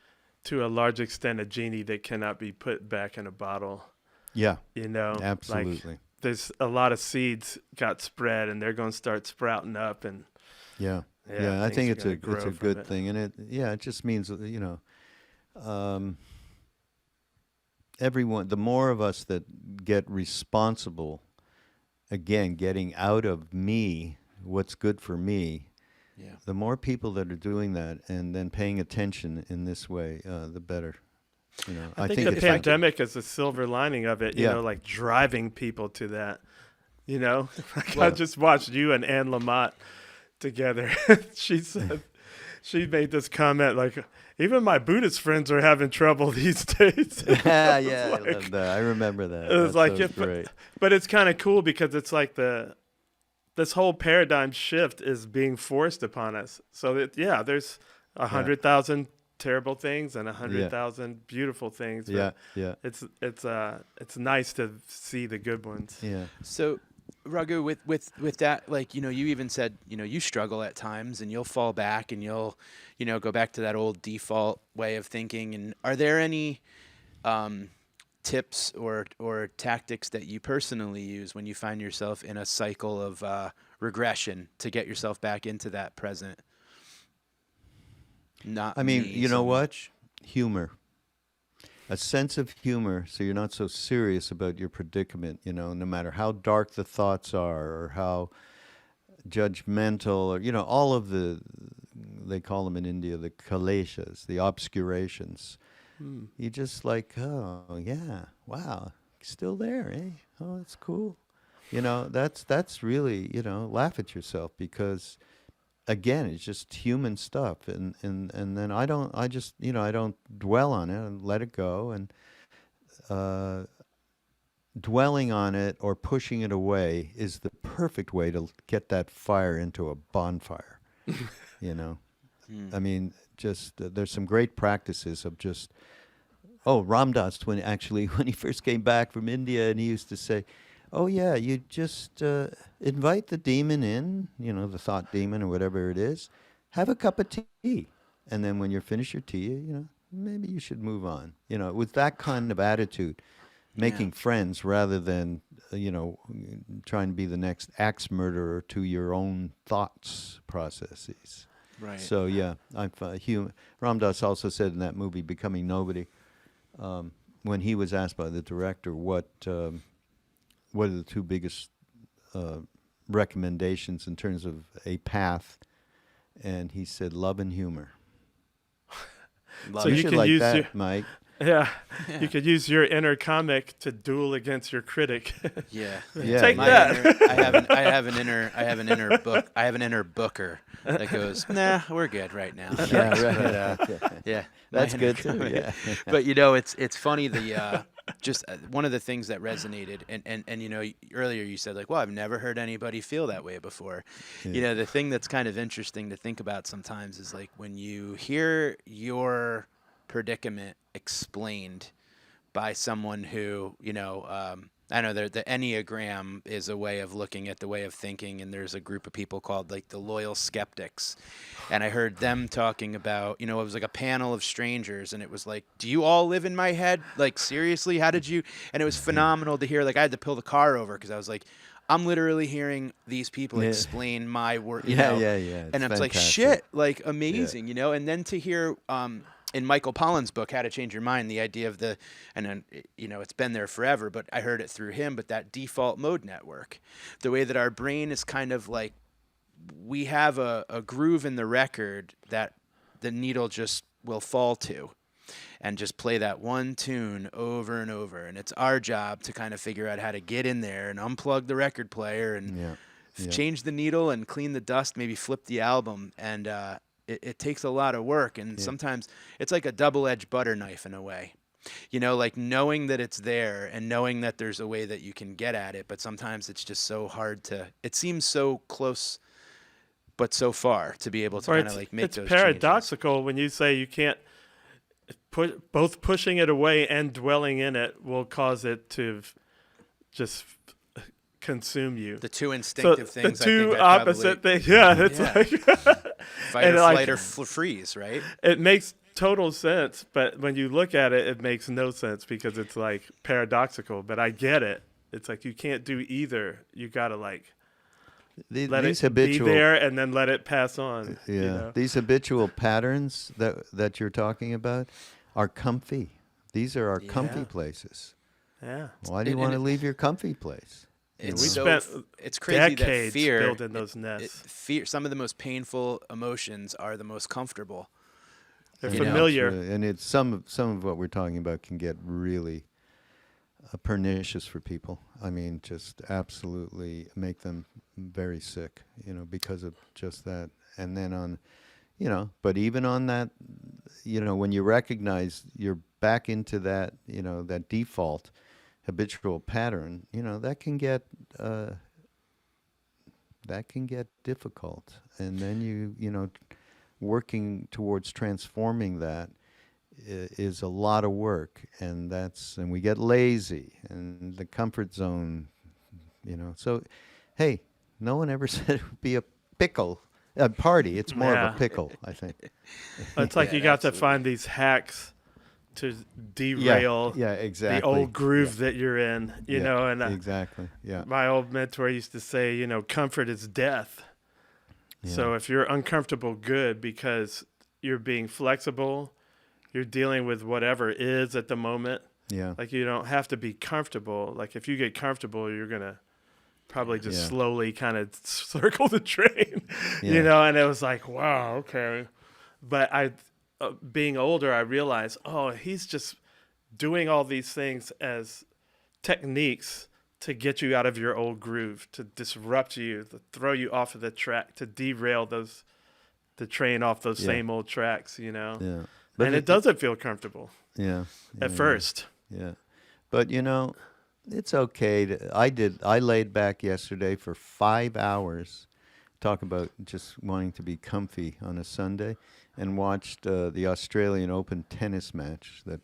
to a large extent, a genie that cannot be put back in a bottle. Yeah, Absolutely. Like, there's a lot of seeds got spread, and they're going to start sprouting up, and I think it's a good thing, and it just means everyone, the more of us that get responsible, again, getting out of me what's good for me, the more people that are doing that and then paying attention in this way, the better. I think the pandemic is the silver lining of it, like driving people to that. I just watched you and Anne Lamott together. She said, she made this comment like, even my Buddhist friends are having trouble these days. I love that. I remember that. It was great. but it's kind of cool because it's like the this whole paradigm shift is being forced upon us. So that there's 100,000 terrible things and 100,000 beautiful things. But it's nice to see the good ones. Yeah. So, Raghu, with that, like, you even said, you struggle at times and you'll fall back and you'll, go back to that old default way of thinking. And are there any tips or tactics that you personally use when you find yourself in a cycle of regression to get yourself back into that present? I mean, you know what? Humor. A sense of humor, so you're not so serious about your predicament, no matter how dark the thoughts are or how judgmental or, all of they call them in India the kaleshas, the obscurations. You just like, oh, yeah, wow, still there, eh? Oh, that's cool. That's really, laugh at yourself because, again, it's just human stuff. And then I don't dwell on it and let it go. And dwelling on it or pushing it away is the perfect way to get that fire into a bonfire, I mean, just there's some great practices of just, Ram Dass, when he first came back from India, and he used to say, oh, yeah, you just invite the demon in, the thought demon or whatever it is, have a cup of tea. And then when you're finished your tea, maybe you should move on. With that kind of attitude, making friends rather than, trying to be the next axe murderer to your own thoughts processes. Right. So, yeah, Ram Dass also said in that movie, Becoming Nobody, when he was asked by the director what are the two biggest recommendations in terms of a path, and he said love and humor. So you should can like use that, Mike. Yeah, you could use your inner comic to duel against your critic. Yeah. Take My that. I have an inner booker that goes, nah, we're good right now. Yeah, right. Yeah, That's my good inner too. Yeah. But it's funny, just one of the things that resonated, and earlier you said, like, well, I've never heard anybody feel that way before. Yeah. The thing that's kind of interesting to think about sometimes is, like, when you hear your predicament explained by someone who, I know the Enneagram is a way of looking at the way of thinking, and there's a group of people called, like, the loyal skeptics. And I heard them talking about, it was like a panel of strangers, and it was like, do you all live in my head? Like, seriously, how did you? And it was phenomenal to hear. Like, I had to pull the car over because I was like, I'm literally hearing these people explain my word, Yeah. and it's like, shit, like, amazing, and then to hear, in Michael Pollan's book, How to Change Your Mind, the idea of and then, it's been there forever, but I heard it through him, but that default mode network, the way that our brain is kind of like, we have a groove in the record that the needle just will fall to and just play that one tune over and over. And it's our job to kind of figure out how to get in there and unplug the record player and change the needle and clean the dust, maybe flip the album. And, it takes a lot of work, and sometimes it's like a double-edged butter knife in a way. Like knowing that it's there and knowing that there's a way that you can get at it, but sometimes it's just so hard it seems so close but so far to be able to kind of like make those changes. It's paradoxical when you say you can't both pushing it away and dwelling in it will cause it to just consume you. The two instinctive things. The two opposite things. Yeah, it's like fight or flight or freeze, right? It makes total sense, but when you look at it, it makes no sense because it's like paradoxical. But I get it. It's like you can't do either. You gotta like let it be there and then let it pass on. Yeah, these habitual patterns that you're talking about are comfy. These are our comfy places. Yeah. Why do you want to leave your comfy place? It's it's crazy decades that fear, building those nests. Fear, some of the most painful emotions are the most comfortable. They're familiar, and it's some of what we're talking about can get really pernicious for people. I mean, just absolutely make them very sick, because of just that. And then but even on that, when you recognize you're back into that, that default habitual pattern, that can get that can get difficult. And then you know, working towards transforming that is a lot of work, and we get lazy and the comfort zone, you know. So, hey, no one ever said it would be a party. It's more of a pickle, I think. It's like you got absolutely. to find these hacks to derail exactly. the old groove that you're in, you know. And exactly. Yeah. my old mentor used to say, you know, comfort is death. Yeah. So if you're uncomfortable, good, because you're being flexible, you're dealing with whatever is at the moment. Yeah. Like, you don't have to be comfortable. Like, if you get comfortable, you're going to probably just Yeah. slowly kind of circle the train, Yeah. you know. And it was like, wow, okay. But being older, I realized, oh, he's just doing all these things as techniques to get you out of your old groove, to disrupt you, to throw you off of the track, to derail the train off those same old tracks, you know. Yeah. And it doesn't feel comfortable Yeah. at first. Yeah. But, you know, it's okay. I laid back yesterday for 5 hours, talk about just wanting to be comfy on a Sunday, and watched the Australian Open tennis match that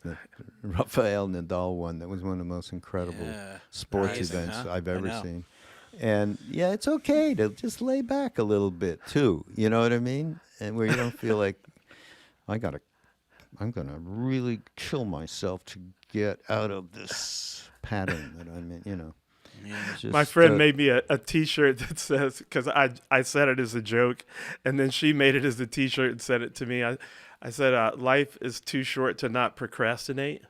Rafael Nadal won. That was one of the most incredible sports Nice, events huh? I've I ever know. seen. And, yeah, it's okay to just lay back a little bit, too. You know what I mean? And where you don't feel like, I'm going to really kill myself to get out of this pattern that I'm in, you know. Yeah. Just, My friend made me a T-shirt that says, because I said it as a joke, and then she made it as a T-shirt and sent it to me. I said, life is too short to not procrastinate.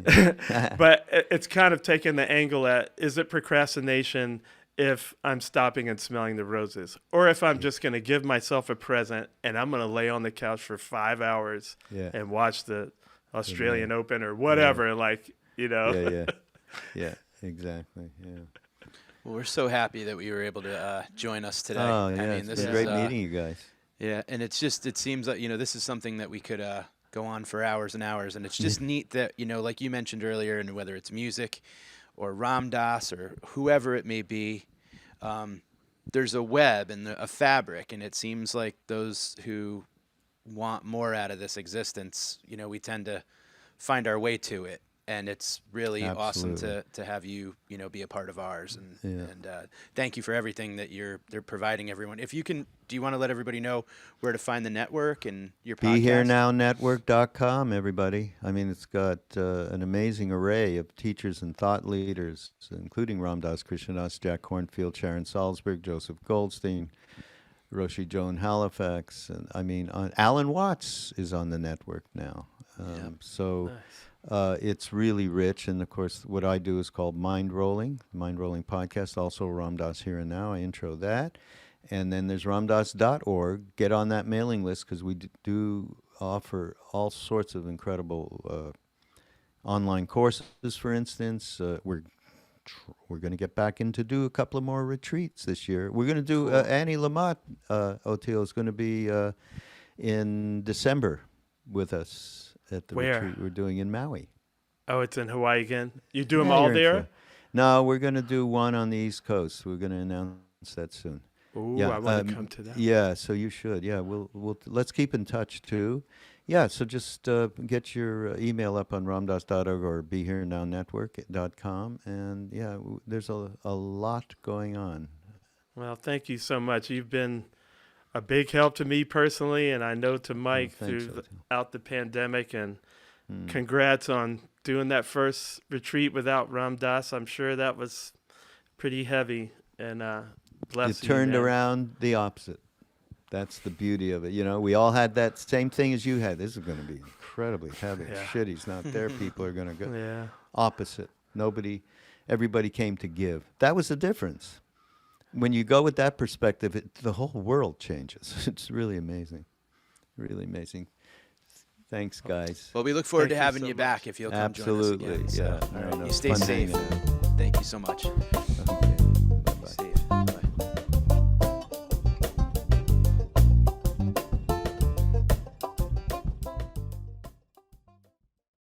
But it's kind of taking the angle at, is it procrastination if I'm stopping and smelling the roses? Or if I'm just going to give myself a present and I'm going to lay on the couch for 5 hours and watch the Australian Open or whatever, like, you know. Yeah, exactly, yeah. Well, we're so happy that you were able to join us today. Oh, I yeah, mean, it's this been is great meeting you guys. Yeah, and it seems like, you know, this is something that we could go on for hours and hours, and it's just neat that, you know, like you mentioned earlier, and whether it's music or Ram Dass or whoever it may be, there's a web and a fabric, and it seems like those who want more out of this existence, you know, we tend to find our way to it. And it's really awesome to have you, you know, be a part of ours. And thank you for everything that they're providing everyone. If you can, do you want to let everybody know where to find the network and your podcast? BeHereNowNetwork.com, everybody. I mean, it's got an amazing array of teachers and thought leaders, including Ram Dass Krishnadas, Jack Kornfield, Sharon Salzberg, Joseph Goldstein, Roshi Joan Halifax. And I mean, Alan Watts is on the network now. So... Nice. It's really rich, and of course, what I do is called Mind Rolling Podcast. Also, Ram Dass Here and Now. I intro that, and then there's ramdass.org. Get on that mailing list because we do offer all sorts of incredible online courses. For instance, we're going to get back in to do a couple of more retreats this year. We're going to do Annie Lamott. Otio is going to be in December with us. At the retreat we're doing in Maui. Oh, it's in Hawaii again? You do them all there? No, we're going to do one on the East Coast. We're going to announce that soon. Ooh, I want to come to that. Yeah, so you should. Yeah, we'll let's keep in touch too. Yeah, so just get your email up on ramdass.org or BeHereNowNetwork.com, and yeah, there's a lot going on. Well, thank you so much. You've been a big help to me personally, and I know to Mike throughout the pandemic. And congrats on doing that first retreat without Ram Dass. I'm sure that was pretty heavy. And bless you. You turned around the opposite. That's the beauty of it. You know, we all had that same thing as you had. This is going to be incredibly heavy. Shit, he's not there. People are going to go opposite. Everybody came to give. That was the difference. When you go with that perspective, the whole world changes. It's really amazing. Really amazing. Thanks, guys. Well, we look forward to having you back if you'll come join us again. Absolutely, yeah. You stay safe. Thank you so much. Okay.